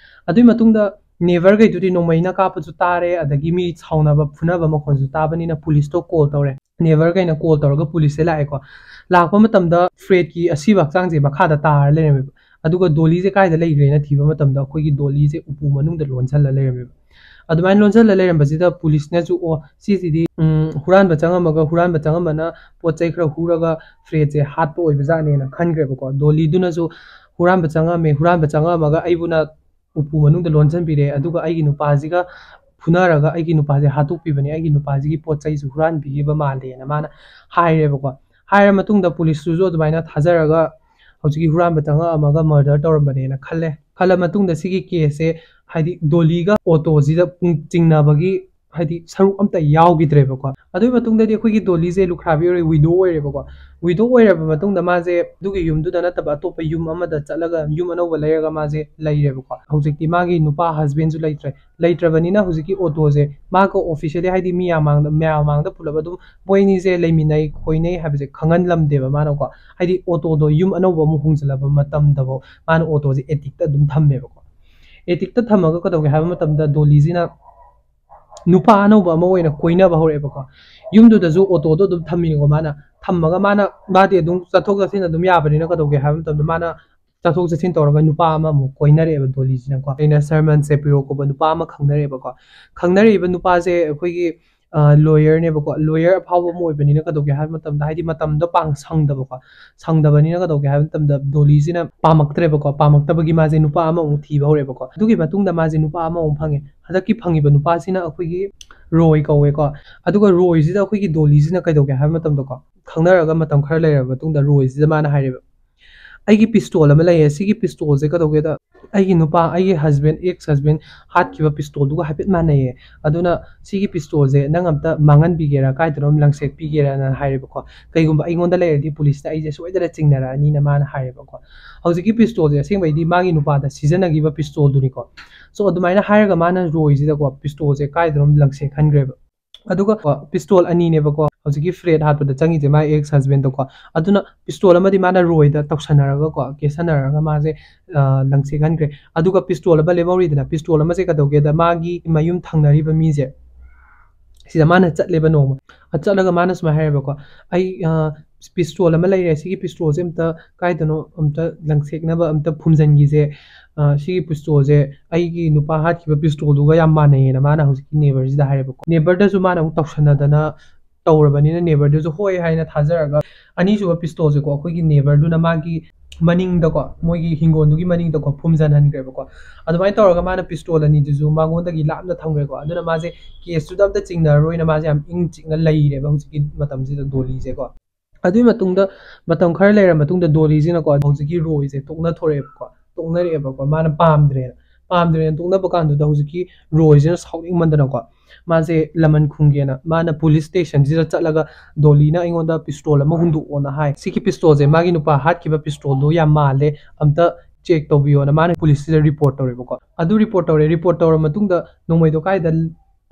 ꯑꯗꯨꯒꯤ ꯃꯇꯨꯡꯗ ꯅꯦꯚꯔꯈꯩꯗꯨꯗꯤ ꯅꯣꯡꯃꯩꯅ ꯀꯥꯞꯄꯁꯨ ꯇꯥꯔꯦ ꯑꯗꯒꯤ ꯃꯤ ꯁꯥꯎꯅꯕ ꯐꯨꯅꯕ ꯃꯈꯣꯟꯁꯨ ꯇꯥꯕꯅꯤꯅ ꯄꯨꯂꯤꯁꯇꯣ ꯀꯣꯜ ꯇꯧꯔꯦ ꯅꯦꯚꯔꯈꯩꯅ ꯀꯣꯜ ꯇꯧꯔꯒ ꯄꯨꯂꯤꯁꯁꯦ ꯂꯥꯛꯑꯦꯀꯣ ꯂꯥꯛꯄ ꯃꯇꯝꯗ ꯐ꯭ꯔꯦꯗꯀꯤ ꯑꯁꯤꯕ ꯍꯛꯆꯥꯡꯁꯦ ꯃꯈꯥꯗ ꯇꯥꯔ ꯂꯩꯔꯝꯃꯦꯕ ꯑꯗꯨꯒ ꯗꯣꯂꯤꯁꯦ ꯀꯥꯏꯗ ꯂꯩꯈ꯭ꯔꯦꯅ ꯊꯤꯕ ꯃꯇꯝꯗ ꯑꯩꯈꯣꯏꯒꯤ ꯗꯣꯂꯤꯁꯦ ꯎꯄꯨ ꯃꯅꯨꯡꯗ ꯂꯣꯟꯁꯤꯜꯂ ꯂꯩꯔꯝꯃꯦꯕ ꯑꯗꯨꯃꯥꯏꯅ ꯂꯣꯟꯁꯤꯜꯂ ꯂꯩꯔꯝꯕꯁꯤꯗ ꯄꯨꯂꯤꯁꯅꯁꯨ ꯑꯣ ꯁꯤꯁꯤꯗꯤ ꯍꯨꯔꯥꯟꯕ ꯆꯪꯉꯝꯕꯅ ꯄꯣꯠ ꯆꯩ ꯈꯔ ꯍꯨꯔꯒ ꯐ꯭ꯔꯦꯗꯁꯦ ꯍꯥꯠꯄ ꯑꯣꯏꯕꯖꯥꯠꯅꯦꯅ ꯈꯟꯈ꯭ꯔꯦꯕꯀꯣ ꯗꯣꯂꯤꯗꯨꯅꯁꯨ ꯍꯨꯔꯥꯟꯕ ꯆꯪꯉꯝꯃꯒ ꯑꯩꯕꯨꯅ ꯎꯄꯨ ꯃꯅꯨꯡꯗ ꯂꯣꯟꯁꯤꯟꯕꯤꯔꯦ ꯑꯗꯨꯒ ꯑꯩꯒꯤ ꯅꯨꯄꯥꯁꯤꯒ ꯐꯨꯅꯔꯒ ꯑꯩꯒꯤ ꯅꯨꯄꯥꯁꯦ ꯍꯥꯠꯇꯣꯛꯄꯤꯕꯅꯦ ꯑꯩꯒꯤ ꯅꯨꯄꯥꯁꯤꯒꯤ ꯄꯣꯠ ꯆꯩꯁꯨ ꯍꯨꯔꯥꯟꯕꯤꯈꯤꯕ ꯃꯥꯜꯂꯦꯅ ꯃꯥꯅ ꯍꯥꯏꯔꯦꯕꯀꯣ ꯍꯥꯏꯔ ꯃꯇꯨꯡꯗ ꯄꯨꯂꯤꯁꯇꯨꯁꯨ ꯑꯗꯨꯃꯥꯏꯅ ꯊꯥꯖꯔꯒ ꯍꯧꯖꯤꯛꯀꯤ ꯍꯨꯔꯥꯟꯕ ꯆꯪꯉꯛꯑꯝꯃꯒ ꯃꯔꯗꯔ ꯇꯧꯔꯝꯕꯅꯦꯅ ꯈꯜꯂ ꯃꯇꯨꯡꯗ ꯁꯤꯒꯤ ꯀꯦꯁꯁꯦ ꯍꯥꯏꯗꯤ ꯗꯣꯂꯤꯒ ꯑꯣꯇꯣꯁꯤꯗ ꯆꯤꯡꯅꯕꯒꯤ ꯍꯥꯏꯗꯤ ꯁꯔꯨꯛ ꯑꯝꯇ ꯌꯥꯎꯈꯤꯗ꯭ꯔꯦꯕꯀꯣ ꯑꯗꯨꯒꯤ ꯃꯇꯨꯡꯗꯗꯤ ꯑꯩꯈꯣꯏꯒꯤ ꯗꯣꯂꯤꯁꯦ ꯂꯨꯈ꯭ꯔꯥꯕꯤ ꯑꯣꯏꯔꯦ ꯋꯤꯗꯣ ꯑꯣꯏꯔꯦꯕꯀꯣ ꯋꯤꯗꯣ ꯑꯣꯏꯔꯕ ꯃꯇꯨꯡꯗ ꯃꯥꯁꯦ ꯑꯗꯨꯒꯤ ꯌꯨꯝꯗꯨꯗ ꯅꯠꯇꯕ ꯑꯇꯣꯞꯄ ꯌꯨꯝ ꯑꯃꯗ ꯆꯠꯂꯒ ꯌꯨꯝ ꯑꯅꯧꯕ ꯂꯩꯔꯒ ꯃꯥꯁꯦ ꯂꯩꯔꯦꯕꯀꯣ ꯍꯧꯖꯤꯛꯇꯤ ꯃꯥꯒꯤ ꯅꯨꯄꯥ ꯍꯁꯕꯦꯟꯁꯨ ꯂꯩꯇ꯭ꯔꯕꯅꯤꯅ ꯍꯧꯖꯤꯛꯀꯤ ꯑꯣꯇꯣꯁꯦ ꯃꯥꯒ ꯑꯣꯐꯤꯁꯤꯌꯦꯜꯂꯤ ꯍꯥꯏꯗꯤ ꯃꯌꯥꯝ ꯃꯥꯡꯗ ꯄꯨꯜꯂꯞ ꯑꯗꯨꯝ ꯃꯣꯏꯅꯤꯁꯦ ꯂꯩꯃꯤꯟꯅꯩ ꯈꯣꯏꯅꯩ ꯍꯥꯏꯕꯁꯦ ꯈꯪꯍꯟꯂꯝꯗꯦꯕ ꯃꯥꯅꯀꯣ ꯍꯥꯏꯗꯤ ꯑꯣꯇꯣꯗꯣ ꯌꯨꯝ ꯑꯅꯧꯕ ꯑꯃꯨꯛ ꯍꯣꯡꯖꯤꯜꯂꯕ ꯃꯇꯝꯗꯐꯥꯎ ꯃꯥꯅ ꯑꯣꯇꯣꯁꯦ ꯑꯦꯇꯤꯛꯇ ꯑꯗꯨꯝ ꯊꯝꯃꯦꯕꯀꯣ ꯑꯦꯇꯤꯛꯇ ꯊꯝꯃꯒ ꯀꯩꯗꯧꯒꯦ ꯍꯥꯏꯕ ꯃꯇꯝꯗ ꯗꯣꯂꯤꯁꯤꯅ नुपा अनौब अमा ओइना कोइनाब हौरेबको युमदुदजु ऑटोदो दुम थम्मिगो माना थम्मगा माना बादि दुम चथोक चथिन दुम याबनिना कदौगे हाबम तम माना चथोक चथिन तौरगा नुपा अमा मु कोइनारेब दोलीजिना को एना सरमन सेपिरो को नुपा अमा खंगनरेबको खंगनरेब नुपासे अखोइगी लॉयर नेबको लॉयर अफाव मु ओइबनिना कदौगे हाबम तम हाइदि मतम दो पांग संगदबको संगदबनिना कदौगे हाबम तम दोलीजिना पामक्तरेबको पामक्तबगी माजे नुपा अमा मु थीबा हौरेबको दुगी मतुंगदा माजे नुपा अमा मु फंगे हदकी फंगिबा नुपासिना अखोइगी रोय कौवेको अदुगा रोयसिदा अखोइगी दोलीसिना कदौगे हाबम मतम दको खंगनरगा मतम खर लेरबा मतुंगदा रोयसिदा माना हाइरेबा अगी पिस्तोल अमा लैये सिगी पिस्तोल से कदौगेदा अगी नुपा अगी हस्बैंड एक्स हस्बैंड हातकिबा पिस्तोल दुगा हाइफेट मानैये अदुना सिगी पिस्तोल से नंग अमता मांगन बिगेरा काइदरोम लंगसेक पिगेरा ना हाइरेबको कइगुंबा अइगोंदा लेरदि पुलिस ता अइजे सोइदरा चिंगनरा नि ना माना हाइरेबको हौजिकी पिस्तोल से असेंबैदि मागी नुपादा सिजनगिबा पिस्तोल दुनिको सो अदुमाइना हाइरगा माना रोयसिदाको पिस्तोल से काइदरोम लंगसेक खनग्रेबा अदुगा पिस्तोल अनि नेबको ꯍꯧꯖꯤꯛꯀꯤ ꯐ꯭ꯔꯦꯗ ꯍꯥꯠꯄꯗ ꯆꯪꯉꯤꯁꯦ ꯃꯥꯒꯤ ꯑꯦꯛꯁ ꯍꯁꯕꯦꯟꯗꯣꯀꯣ ꯑꯗꯨꯅ ꯄꯤꯁꯇꯣꯜ ꯑꯃꯗꯤ ꯃꯥꯅ ꯔꯣꯏꯗ ꯇꯧꯁꯟꯅꯔꯒꯀꯣ ꯀꯦꯁꯟꯅꯔꯒ ꯃꯥꯁꯦ ꯂꯪꯁꯦꯛꯍꯟꯈ꯭ꯔꯦ ꯑꯗꯨꯒ ꯄꯤꯁꯇꯣꯜ ꯑꯃ ꯂꯦꯝꯍꯧꯔꯤꯗꯅ ꯄꯤꯁꯇꯣꯜ ꯑꯃꯁꯦ ꯀꯩꯗꯧꯒꯦꯗ ꯃꯥꯒꯤ ꯃꯌꯨꯝ ꯊꯪꯅꯔꯤꯕ ꯃꯤꯁꯦ ꯁꯤꯗ ꯃꯥꯅ ꯆꯠꯂꯦꯕ ꯅꯣꯡꯃ ꯆꯠꯂꯒ ꯃꯥꯅ ꯁꯨꯃꯥꯏꯅ ꯍꯥꯏꯔꯦꯕꯀꯣ ꯑꯩ ꯄꯤꯁꯇꯣꯜ ꯑꯃ ꯂꯩꯔꯦ ꯁꯤꯒꯤ ꯄꯤꯁꯇꯣꯜꯁꯦ ꯑꯝꯇ ꯀꯥꯏꯗꯅꯣ ꯑꯝꯇ ꯂꯪꯁꯦꯛꯅꯕ ꯑꯝꯇ ꯐꯨꯝꯖꯤꯟꯈꯤꯁꯦ ꯁꯤꯒꯤ ꯄꯤꯁꯇꯣꯜꯁꯦ ꯑꯩꯒꯤ ꯅꯨꯄꯥ ꯍꯥꯠꯈꯤꯕ ꯄꯤꯁꯇꯣꯜꯗꯨꯒ ꯌꯥꯝ ꯃꯥꯟꯅꯩꯌꯦꯅ ꯃꯥꯅ ꯍꯧꯖꯤꯛꯀꯤ ꯅꯦꯕꯔꯁꯤꯗ ꯍꯥꯏꯔꯦꯕꯀꯣ ꯅꯦꯕꯔꯗꯁꯨ ꯃꯥꯅ ꯑꯃꯨꯛ ꯇꯧꯁꯟꯅꯗꯅ ꯇꯧꯔꯕꯅꯤꯅ ꯅꯦꯕꯔꯗꯨꯁꯨ ꯍꯣꯏ ꯍꯥꯏꯅ ꯊꯥꯖꯔꯒ ꯑꯅꯤꯁꯨꯕ ꯄꯤꯁꯇꯣꯜꯁꯦꯀꯣ ꯑꯩꯈꯣꯏꯒꯤ ꯅꯦꯕꯔꯗꯨꯅ ꯃꯥꯒꯤ ꯃꯅꯤꯡꯗꯀꯣ ꯃꯣꯏꯒꯤ ꯍꯤꯡꯒꯣꯜꯗꯨꯒꯤ ꯃꯅꯤꯡꯗꯀꯣ ꯐꯨꯝꯖꯟꯍꯟꯈ꯭ꯔꯦꯕꯀꯣ ꯑꯗꯨꯃꯥꯏꯅ ꯇꯧꯔꯒ ꯃꯥꯅ ꯄꯤꯁꯇꯣꯜ ꯑꯅꯤꯗꯨꯁꯨ ꯃꯉꯣꯟꯗꯒꯤ ꯂꯥꯞꯅ ꯊꯝꯈ꯭ꯔꯦꯀꯣ ꯑꯗꯨꯅ ꯃꯥꯁꯦ ꯀꯦꯁꯇꯨꯗ ꯑꯝꯇ ꯆꯤꯡꯅꯔꯔꯣꯏꯅ ꯃꯥꯁꯦ ꯌꯥꯝ ꯏꯪ ꯆꯤꯛꯅ ꯂꯩꯔꯦꯕ ꯍꯧꯖꯤꯛꯀꯤ ꯃꯇꯝꯁꯤꯗ ꯗꯣꯂꯤꯁꯦꯀꯣ ꯑꯗꯨꯒꯤ ꯃꯇꯨꯡꯗ ꯃꯇꯝ ꯈꯔ ꯂꯩꯔ ꯃꯇꯨꯡꯗ ꯗꯣꯂꯤꯁꯤꯅꯀꯣ ꯍꯧꯖꯤꯛꯀꯤ ꯔꯣꯏꯁꯦ ꯇꯣꯛꯅꯔꯛꯑꯦꯕꯀꯣ ꯃꯥꯅ ꯄꯥꯝꯗ꯭ꯔꯦꯅ ꯇꯣꯛꯅꯕ ꯀꯥꯟꯗꯨꯗ ꯍꯧꯖꯤꯛꯀꯤ ꯔꯣꯏꯁꯤꯅ ꯁꯥꯎꯅꯤꯡꯃꯟꯗꯅꯀꯣ ꯃꯥꯁꯦ ꯂꯃꯟ ꯈꯨꯝꯒꯦꯅ ꯃꯥꯅ ꯄꯨꯂꯤꯁ ꯁ꯭ꯇꯦꯁꯟꯁꯤꯗ ꯆꯠꯂꯒ ꯗꯣꯂꯤꯅ ꯑꯩꯉꯣꯟꯗ ꯄꯤꯁꯇꯣꯜ ꯑꯃ ꯍꯨꯟꯗꯣꯛꯑꯣꯅ ꯍꯥꯏ ꯁꯤꯒꯤ ꯄꯤꯁꯇꯣꯜꯁꯦ ꯃꯥꯒꯤ ꯅꯨꯄꯥ ꯍꯥꯠꯈꯤꯕ ꯄꯤꯁꯇꯣꯜꯗꯣ ꯌꯥꯝ ꯃꯥꯜꯂꯦ ꯑꯝꯇ ꯆꯦꯛ ꯇꯧꯕꯤꯌꯣꯅ ꯃꯥꯅ ꯄꯨꯂꯤꯁꯁꯤꯗ ꯔꯤꯄꯣꯔꯠ ꯇꯧꯔꯦꯕꯀꯣ ꯑꯗꯨ ꯔꯤꯄꯣꯔꯠ ꯇꯧꯔ ꯃꯇꯨꯡꯗ ꯅꯣꯡꯃꯩꯗꯣ ꯀꯥꯏꯗ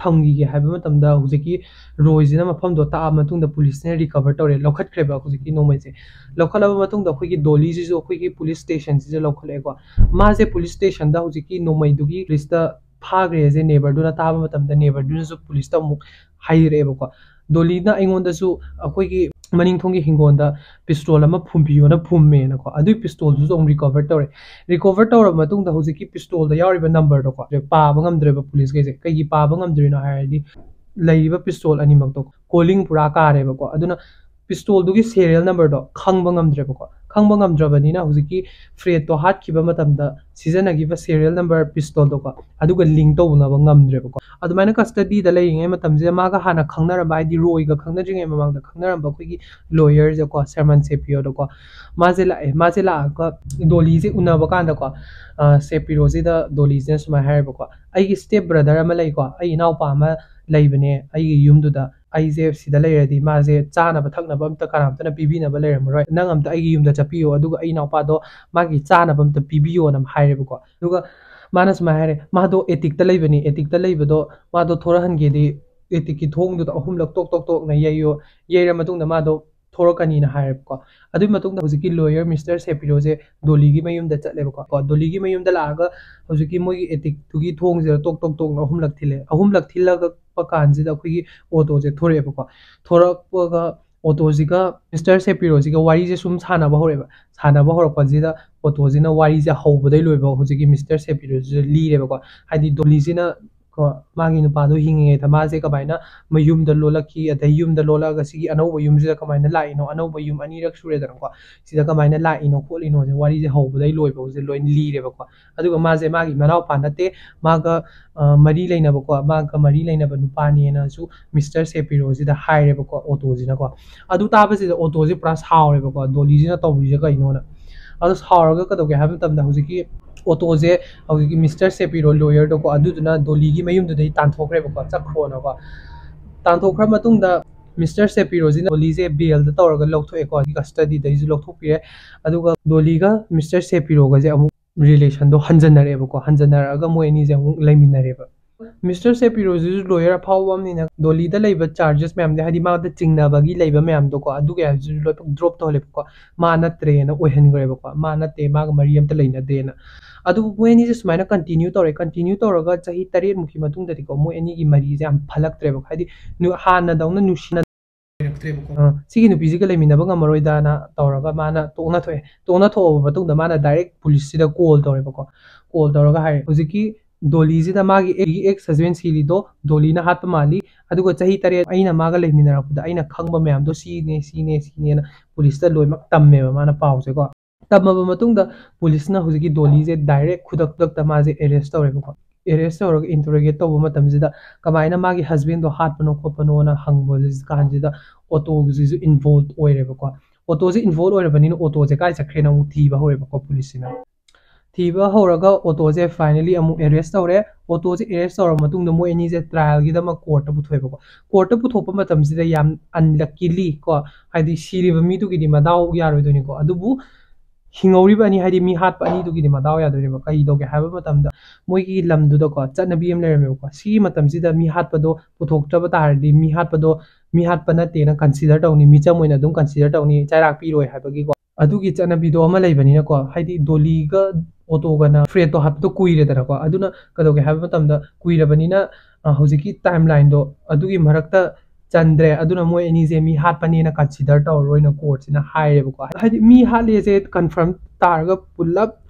ꯊꯝꯈꯤꯒꯦ ꯍꯥꯏꯕ ꯃꯇꯝꯗ ꯍꯧꯖꯤꯛꯀꯤ ꯔꯣꯏꯁꯤꯅ ꯃꯐꯝꯗꯣ ꯇꯥꯛꯑ ꯃꯇꯨꯡꯗ ꯄꯨꯂꯤꯁꯅ ꯔꯤꯀꯚꯔ ꯇꯧꯔꯦ ꯂꯧꯈꯠꯈ꯭ꯔꯦꯕ ꯍꯧꯖꯤꯛꯀꯤ ꯅꯣꯡꯃꯩꯁꯦ ꯂꯧꯈꯠꯂꯕ ꯃꯇꯨꯡꯗ ꯑꯩꯈꯣꯏꯒꯤ ꯗꯣꯂꯤꯁꯤꯁꯨ ꯑꯩꯈꯣꯏꯒꯤ ꯄꯨꯂꯤꯁ ꯁ꯭ꯇꯦꯁꯟꯁꯤꯗ ꯂꯧꯈꯠꯂꯛꯑꯦꯀꯣ ꯃꯥꯁꯦ ꯄꯨꯂꯤꯁ ꯁ꯭ꯇꯦꯁꯟꯗ ꯍꯧꯖꯤꯛꯀꯤ ꯅꯣꯡꯃꯩꯗꯨꯒꯤ ꯄꯨꯂꯤꯁꯇ ꯐꯥꯈ꯭ꯔꯦꯁꯦ ꯅꯦꯕꯔꯗꯨꯅ ꯇꯥꯕ ꯃꯇꯝꯗ ꯅꯦꯕꯔꯗꯨꯅꯁꯨ ꯄꯨꯂꯤꯁꯇ ꯑꯃꯨꯛ ꯍꯥꯏꯔꯛꯑꯦꯕꯀꯣ ꯗꯣꯂꯤꯅ ꯑꯩꯉꯣꯟꯗꯁꯨ ꯑꯩꯈꯣꯏꯒꯤ ꯃꯅꯤꯡꯊꯣꯡꯒꯤ ꯍꯤꯡꯒꯣꯜꯗ ꯄꯤꯁꯇꯣꯜ ꯑꯃ ꯐꯨꯝꯕꯤꯌꯣꯅ ꯐꯨꯝꯃꯦꯅꯀꯣ ꯑꯗꯨꯒꯤ ꯄꯤꯁꯇꯣꯜꯗꯨꯁꯨ ꯑꯃꯨꯛ ꯔꯤꯀꯣꯚꯔ ꯇꯧꯔꯕ ꯃꯇꯨꯡꯗ ꯍꯧꯖꯤꯛꯀꯤ ꯄꯤꯁꯇꯣꯜꯗ ꯌꯥꯎꯔꯤꯕ ꯅꯝꯕꯔꯗꯣꯀꯣ ꯄꯥꯕ ꯉꯝꯗ꯭ꯔꯦꯕ ꯄꯨꯂꯤꯁꯈꯩꯁꯦ ꯀꯩꯒꯤ ꯄꯥꯕ ꯉꯝꯗ꯭ꯔꯤꯅꯣ ꯍꯥꯏꯔꯗꯤ ꯂꯩꯔꯤꯕ ꯄꯤꯁꯇꯣꯜ ꯑꯅꯤꯃꯛꯇꯣ ꯀꯣꯂꯤꯡ ꯄꯨꯔꯥ ꯀꯥꯔꯦꯕꯀꯣ ꯑꯗꯨꯅ ꯄꯤꯁꯇꯣꯜꯗꯨꯒꯤ ꯁꯦꯔꯤꯌꯦꯜ ꯅꯝꯕꯔꯗꯣ ꯈꯪꯕ ꯉꯝꯗ꯭ꯔꯕꯅꯤꯅ ꯍꯧꯖꯤꯛꯀꯤ ꯐ꯭ꯔꯦꯗꯇꯣ ꯍꯥꯠꯈꯤꯕ ꯃꯇꯝꯗ ꯁꯤꯖꯤꯟꯅꯈꯤꯕ ꯁꯦꯔꯤꯌꯦꯜ ꯅꯝꯕꯔ ꯄꯤꯁꯇꯣꯜꯗꯣꯀꯣ ꯑꯗꯨꯒ ꯂꯤꯡ ꯇꯧꯅꯕ ꯉꯝꯗ꯭ꯔꯦꯕꯀꯣ ꯑꯗꯨꯃꯥꯏꯅ ꯀꯁꯇꯗꯤꯗ ꯂꯩꯔꯤꯉꯩ ꯃꯇꯝꯁꯤꯗ ꯃꯥꯒ ꯍꯥꯟꯅ ꯈꯪꯅꯔꯝꯕ ꯍꯥꯏꯗꯤ ꯔꯣꯏꯒ ꯈꯪꯅꯗ꯭ꯔꯤꯉꯩ ꯃꯃꯥꯡꯗ ꯈꯪꯅꯔꯝꯕ ꯑꯩꯈꯣꯏꯒꯤ ꯂꯣꯌꯔꯁꯦꯀꯣ ꯁꯔꯃꯟ ꯁꯦꯄꯤꯌꯣꯗꯀꯣ ꯃꯥꯁꯦ ꯂꯥꯛꯑꯒ ꯗꯣꯂꯤꯁꯦ ꯎꯅꯕ ꯀꯥꯟꯗꯀꯣ ꯁꯦꯄꯤꯔꯣꯁꯤꯗ ꯗꯣꯂꯤꯁꯤꯅ ꯁꯨꯃꯥꯏꯅ ꯍꯥꯏꯔꯦꯕꯀꯣ ꯑꯩꯒꯤ ꯁ꯭ꯇꯦꯞ ꯕ꯭ꯔꯗꯔ ꯑꯃ ꯂꯩꯀꯣ ꯑꯩ ꯏꯅꯥꯎꯄꯥ ꯑꯃ ꯂꯩꯕꯅꯦ ꯑꯩꯒꯤ ꯌꯨꯝꯗꯨꯗ ꯑꯩꯁꯦ ꯁꯤꯗ ꯂꯩꯔꯗꯤ ꯃꯥꯁꯦ ꯆꯥꯅꯕ ꯊꯛꯅꯕ ꯑꯝꯇ ꯀꯅꯥꯝꯇꯅ ꯄꯤꯕꯤꯅꯕ ꯂꯩꯔꯝꯃꯔꯣꯏ ꯅꯪ ꯑꯝꯇ ꯑꯩꯒꯤ ꯌꯨꯝꯗ ꯆꯠꯄꯤꯌꯣ ꯑꯗꯨꯒ ꯑꯩ ꯏꯅꯥꯎꯄꯥꯗꯣ ꯃꯥꯒꯤ ꯆꯥꯅꯕ ꯑꯝꯇ ꯄꯤꯕꯤꯌꯣꯅ ꯍꯥꯏꯔꯦꯕꯀோ ꯑꯗꯨꯒ ꯃꯥꯅ ꯁꯨꯃꯥꯏꯅ ꯍꯥꯏꯔꯦ ꯃꯥꯗꯣ ꯑꯦꯇꯤꯛꯇ ꯂꯩꯕꯅꯤ ꯑꯦꯇꯤꯛꯇ ꯂꯩꯕꯗꯣ ꯃꯥꯗꯣ ꯊꯣꯔꯛꯍꯟꯒꯦꯗꯤ ꯑꯦꯇꯤꯛꯀꯤ ꯊꯣꯡꯗꯨꯗ ꯑꯍꯨꯝꯂꯛ ꯇꯣꯛꯅ ꯌꯩꯔ ꯃꯇꯨꯡꯗ ꯃꯥꯗꯣ ꯊꯣꯔꯛꯀꯅꯤꯅ ꯍꯥꯏꯔꯦꯕꯀꯣ ꯑꯗꯨꯒꯤ ꯃꯇꯨꯡꯗ ꯍꯧꯖꯤꯛꯀꯤ ꯂꯣꯌꯔ ꯃꯤꯁꯇꯔ ꯁꯦꯄꯤꯔꯣꯁꯦ ꯗꯣꯂꯤꯒꯤ ꯃꯌꯨꯝꯗ ꯆꯠꯂꯦꯕꯀꯣ ꯗꯣꯂꯤꯒꯤ ꯃꯌꯨꯝꯗ ꯂꯥꯛꯑꯒ ꯍꯧꯖꯤꯛꯀꯤ ꯃꯣꯏꯒꯤ ꯑꯦꯇꯤꯛꯇꯨꯒꯤ ꯊꯣꯡꯁꯤꯗ ꯇꯣꯛꯅ ꯑꯍꯨꯝꯂꯛ ꯊꯤꯜꯂꯛꯄ ꯀꯥꯟꯁꯤꯗ ꯑꯩꯈꯣꯏꯒꯤ ꯑꯣꯇꯣꯁꯦ ꯊꯣꯔꯛꯑꯦꯕꯀꯣ ꯊꯣꯔꯛꯄꯒ ꯑꯣꯇꯣꯁꯤꯒ ꯃꯤꯁꯇꯔ ꯁꯦꯄꯤꯔꯣꯁꯤꯒ ꯋꯥꯔꯤꯁꯦ ꯁꯨꯝ ꯁꯥꯟꯅꯕ ꯍꯧꯔꯛꯄꯁꯤꯗ ꯑꯣꯇꯣꯁꯤꯅ ꯋꯥꯔꯤꯁꯦ ꯍꯧꯕꯗꯩ ꯂꯣꯏꯕ ꯍꯧꯖꯤꯛꯀꯤ ꯃꯤꯁꯇꯔ ꯁꯦꯄꯤꯔꯣꯁꯤꯁꯨ ꯂꯤꯔꯦꯕꯀꯣ ꯍꯥꯏꯗꯤ ꯗꯣꯂꯤꯁꯤꯅ ꯀꯣ ꯃꯥꯒꯤ ꯅꯨꯄꯥꯗꯣ ꯍꯤꯡꯉꯤꯉꯩꯗ ꯃꯥꯁꯦ ꯀꯃꯥꯏꯅ ꯃꯌꯨꯝꯗ ꯂꯣꯜꯂꯛꯈꯤ ꯑꯗꯩ ꯌꯨꯝꯗ ꯂꯣꯜꯂꯛꯑꯒ ꯁꯤꯒꯤ ꯑꯅꯧꯕ ꯌꯨꯝꯁꯤꯗ ꯀꯃꯥꯏꯅ ꯂꯥꯛꯏꯅꯣ ꯑꯅꯧꯕ ꯌꯨꯝ ꯑꯅꯤꯔꯛ ꯁꯨꯔꯦꯗꯅꯀꯣ ꯁꯤꯗ ꯀꯃꯥꯏꯅ ꯂꯥꯛꯏꯅꯣ ꯈꯣꯠꯂꯤꯅꯣꯁꯦ ꯋꯥꯔꯤꯁꯦ ꯍꯧꯕꯗꯩ ꯂꯣꯏꯕꯁꯦ ꯂꯣꯏꯅ ꯂꯤꯔꯦꯕꯀꯣ ꯑꯗꯨꯒ ꯃꯥꯁꯦ ꯃꯥꯒꯤ ꯃꯅꯥꯎꯄꯥ ꯅꯠꯇꯦ ꯃꯥꯒ ꯃꯔꯤ ꯂꯩꯅꯕ ꯅꯨꯄꯥꯅꯦꯅꯁꯨ ꯃꯤꯁꯇꯔ ꯁꯦꯄꯤꯔꯣꯁꯤꯗ ꯍꯥꯏꯔꯦꯕꯀꯣ ꯑꯣꯇꯣꯁꯤꯅꯀꯣ ꯑꯗꯨ ꯇꯥꯕꯁꯤꯗ ꯑꯣꯇꯣꯁꯦ ꯄꯨꯔꯥ ꯁꯥꯎꯔꯦꯕꯀꯣ ꯗꯣꯂꯤꯁꯤꯅ ꯇꯧꯔꯤꯁꯦ ꯀꯩꯅꯣꯅ ꯑꯗꯣ ꯁꯥꯎꯔꯒ ꯀꯩꯗꯧꯒꯦ ꯍꯥꯏꯕ ꯃꯇꯝꯗ ꯍꯧꯖꯤꯛꯀꯤ ꯑꯣꯇꯣꯁꯦ ꯍꯧꯖꯤꯛꯀꯤ ꯃꯤꯁꯇꯔ ꯁꯦꯄꯤꯔꯣ ꯂꯣꯌꯔꯗꯣꯀꯣ ꯑꯗꯨꯗꯨꯅ ꯗꯣꯂꯤꯒꯤ ꯃꯌꯨꯝꯗꯨꯗꯩ ꯇꯥꯟꯊꯣꯛꯈ꯭ꯔꯦꯕꯀꯣ ꯆꯠꯈ꯭ꯔꯣꯅꯀꯣ ꯇꯥꯟꯊꯣꯛꯈ꯭ꯔ ꯃꯇꯨꯡꯗ ꯃꯤꯁꯇꯔ ꯁꯦꯄꯤꯔꯣꯁꯤꯅ ꯗꯣꯂꯤꯁꯦ ꯕꯦꯜꯗ ꯇꯧꯔꯒ ꯂꯧꯊꯣꯛꯑꯦꯀꯣ ꯀꯁꯇꯗꯤꯗꯩꯁꯨ ꯂꯧꯊꯣꯛꯄꯤꯔꯦ ꯑꯗꯨꯒ ꯗꯣꯂꯤꯒ ꯃꯤꯁꯇꯔ ꯁꯦꯄꯤꯔꯣꯒꯁꯦ ꯑꯃꯨꯛ ꯔꯤꯂꯦꯁꯟꯗꯣ ꯍꯟꯖꯟꯅꯔꯛꯑꯒ ꯃꯣꯏ ꯑꯅꯤꯁꯦ ꯑꯃꯨꯛ ꯂꯩꯃꯤꯟꯅꯔꯦꯕ ꯃꯤꯁꯇꯔ ꯁꯦꯄꯤꯔꯣꯁꯤꯁꯨ ꯂꯣꯌꯔ ꯑꯐꯥꯎꯕ ꯑꯃꯅꯤꯅ ꯗꯣꯂꯤꯗ ꯂꯩꯕ ꯆꯥꯔꯖꯦꯁ ꯃꯌꯥꯝꯗꯤ ꯍꯥꯏꯗꯤ ꯃꯥꯗ ꯆꯤꯡꯅꯕꯒꯤ ꯂꯩꯕ ꯃꯌꯥꯝꯗꯣꯀꯣ ꯑꯗꯨ ꯀꯌꯥꯁꯨ ꯂꯣꯏ ꯗ꯭ꯔꯣꯞ ꯇꯧꯍꯜꯂꯦꯕꯀꯣ ꯃꯥ ꯅꯠꯇ꯭ꯔꯦꯅ ꯑꯣꯏꯍꯟꯈ꯭ꯔꯦꯕꯀꯣ ꯃꯥ ꯅꯠꯇꯦ ꯃꯥꯒ ꯃꯔꯤ ꯑꯝꯇ ꯂꯩꯅꯗꯦꯅ ꯑꯗꯨꯕꯨ ꯃꯣꯏ ꯑꯅꯤꯁꯦ ꯁꯨꯃꯥꯏꯅ ꯀꯟꯇꯤꯅ꯭ꯌꯨ ꯇꯧꯔꯒ ꯆꯍꯤ 8 ꯃꯇꯨꯡꯗꯗꯤꯀꯣ ꯃꯣꯏ ꯑꯅꯤꯒꯤ ꯃꯔꯤꯁꯦ ꯌꯥꯝ ꯐꯠꯂꯛꯇ꯭ꯔꯦꯕ ꯍꯥꯏꯗꯤ ꯍꯥꯟꯅꯗꯧꯅ ꯁꯤꯒꯤ ꯅꯨꯄꯤꯁꯤꯒ ꯂꯩꯃꯤꯟꯅꯕ ꯉꯝꯃꯔꯣꯏꯗꯅ ꯇꯧꯔꯒ ꯃꯥꯅ ꯇꯣꯛꯅꯊꯣꯛꯑꯕ ꯃꯇꯨꯡꯗ ꯃꯥꯅ ꯗꯥꯏꯔꯦꯛ ꯄꯨꯂꯤꯁꯁꯤꯗ ꯀꯣꯜ ꯇꯧꯔꯦꯕꯀꯣ ꯀꯣꯜ ꯇꯧꯔꯒ ꯍꯥꯏꯔꯦ ꯍꯧꯖꯤꯛꯀꯤ ꯗꯣꯂꯤꯁꯤꯗ ꯃꯥꯒꯤ ꯑꯦꯛꯁ ꯍꯁꯕꯦꯟ ꯁꯤꯔꯤꯗꯣ ꯗꯣꯂꯤꯅ ꯍꯥꯠꯄ ꯃꯥꯜꯂꯤ ꯑꯗꯨꯒ ꯆꯍꯤ 8 ꯑꯩꯅ ꯃꯥꯒ ꯂꯩꯃꯤꯟꯅꯔꯛꯄꯗ ꯑꯩꯅ ꯈꯪꯕ ꯃꯌꯥꯝꯗꯣ ꯁꯤꯅꯦꯅ ꯄꯨꯂꯤꯁꯇ ꯂꯣꯏꯅꯃꯛ ꯇꯝꯃꯦꯕ ꯃꯥꯅ ꯄꯥꯎꯁꯦꯀꯣ ꯇꯝꯃꯕ ꯃꯇꯨꯡꯗ ꯄꯨꯂꯤꯁꯅ ꯍꯧꯖꯤꯛꯀꯤ ꯗꯣꯂꯤꯁꯦ ꯗꯥꯏꯔꯦꯛ ꯈꯨꯗꯛꯇ ꯃꯥꯁꯦ ꯑꯦꯔꯦꯁ ꯇꯧꯔꯦꯕꯀꯣ ꯑꯦꯔꯦꯁ ꯇꯧꯔꯒ ꯏꯟꯇꯔꯣꯒꯦꯠ ꯇꯧꯕ ꯃꯇꯝꯁꯤꯗ ꯀꯃꯥꯏꯅ ꯃꯥꯒꯤ ꯍꯁꯕꯦꯟꯗꯣ ꯍꯥꯠꯄꯅꯣ ꯈꯣꯠꯄꯅꯣꯅ ꯍꯪꯕ ꯀꯥꯟꯁꯤꯗ ꯑꯣꯇꯣꯁꯤꯁꯨ ꯏꯟꯚꯣꯜቭ ꯑꯣꯏꯔꯦꯕꯀꯣ ꯑꯣꯇꯣꯁꯦ ꯏꯟꯚꯣꯜቭ ꯑꯣꯏꯔꯕꯅꯤꯅ ꯑꯣꯇꯣꯁꯦ ꯀꯥꯏ ꯆꯠꯈ꯭ꯔꯦꯅ ꯑꯃꯨꯛ ꯊꯤꯕ ꯍꯧꯔꯦꯕꯀꯣ ꯄꯨꯂꯤꯁꯁꯤꯅ ꯊꯤꯕ ꯍꯧꯔꯒ ꯑꯣꯇꯣꯁꯦ ꯐꯥꯏꯅꯦꯂꯤ ꯑꯃꯨꯛ ꯑꯦꯔꯦꯁ ꯇꯧꯔꯦ ꯑꯣꯇꯣꯁꯦ ꯑꯦꯔꯦꯁ ꯇꯧꯔꯕ ꯃꯇꯨꯡꯗ ꯃꯣꯏ ꯑꯅꯤꯁꯦ ꯇ꯭ꯔꯥꯏꯜꯒꯤꯗꯃꯛ ꯀꯣꯔꯠꯇ ꯄꯨꯊꯣꯛꯑꯦꯕꯀꯣ ꯀꯣꯔꯠꯇ ꯄꯨꯊꯣꯛꯄ ꯃꯇꯝꯁꯤꯗ ꯌꯥꯝ ꯑꯟꯂꯛꯀꯤꯂꯤ ꯀꯣ ꯍꯥꯏꯗꯤ ꯁꯤꯔꯤꯕ ꯃꯤꯗꯨꯒꯤꯗꯤ ꯃꯗꯥꯎ ꯌꯥꯔꯣꯏꯗꯣꯏꯅꯤꯀꯣ ꯑꯗꯨꯕꯨ हिंगौरीबा अनी हाइदि मी हाटपा अनीदुगिदि मदाव यादोरेबा कई दोगे हाइबा मतमदा मोइगी लमदुदको चटनबी अम लेरमेबको सी मतमसिदा मी हाटपदो पुथोक्तबा तारदि मी हाटपदो मी हाटपा नतेना कंसीडर तौनी मिचम ओइना दुम कंसीडर तौनी चाइराक पिरोय हाइबगी को अदुगी चटनबीदो अमा लेबनिना को हाइदि दोलीगा ऑटोगना फ्रेटो हाटपदो कुइरेदना को अदुना कदोगे हाइबा मतमदा कुइरबनिना हौजिकी टाइमलाइन दो अदुगी मरक्ता चंद्रे अदुना मोय एनीजे मी हाटपनीना कंसीडर तौरोइना कोर्टसिना हाइरेबको हाइदि मी हाटलेजे कन्फर्म तारगा पुलप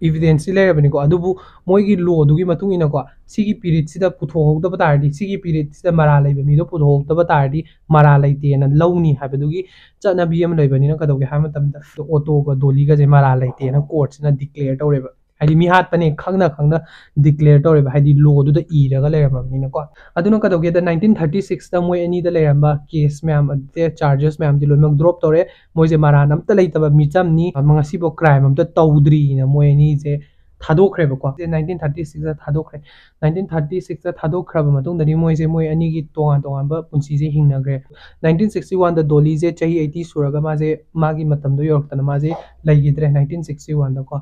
evidence लेरबनी को अदुबु मोइगी लो दुगी मतुंग इना को सिगी पीरियड सिदा पुथोहौदबा तारदि सिगी पीरियड सिदा मरा लेबा मीदो पुथोहौदबा तारदि मरा लेतेना लौनी हाइबदुगी चटनबी अम लेबनिना कदोगे हाइ मतमदा ऑटो ग दोली ग जे मरा लेतेना कोर्ट सिना डिक्लेयर तौरेबा हाइदि मी हाटपने खंगना खंगना डिक्लेयर तौरेबा हाइदि लो दुदा इरगा लेरबनिना को अदुना कदोगे द 1936 दा मोय एनी दा लेरबा केस मैम अदे चार्जेस मैम दि लोइमक ड्रॉप तौरे मोइजे मरान अमता लेतबा मिचमनी मंगसिबो क्राइम अमता तौद्री ना मोय एनी जे थादोखरेबको 1936 दा थादोखरे 1936 दा थादोखरबा मतुंगदनि मोइजे मोय अनीगी तोंगान तोंगानबा पुंसीजे हिंगनग्रे 1961 दा डोली जे चाही 80 सुरगा माजे मागी मतमदो योरक्तना माजे लैगिद्रे 1961 दा को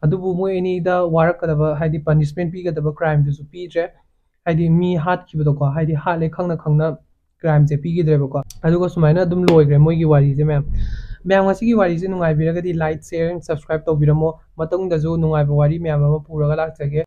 अदुबु मोय एनी दा वारकदबा हाइदि पनिशमेंट पीगदबा क्राइम दुसु पीद्रे हाइदि मी हाटखिबदो को हाइदि हाले खंगना खंगना क्राइम जे पीगिद्रेबको अदुगा सुमाइना दुम लोइग्रे मोयगी वारीजे ma'am ngasi gi wari je nungai biragadi like share and subscribe to biramo matong da ju nungai ba wari ma'am ama puraga laksage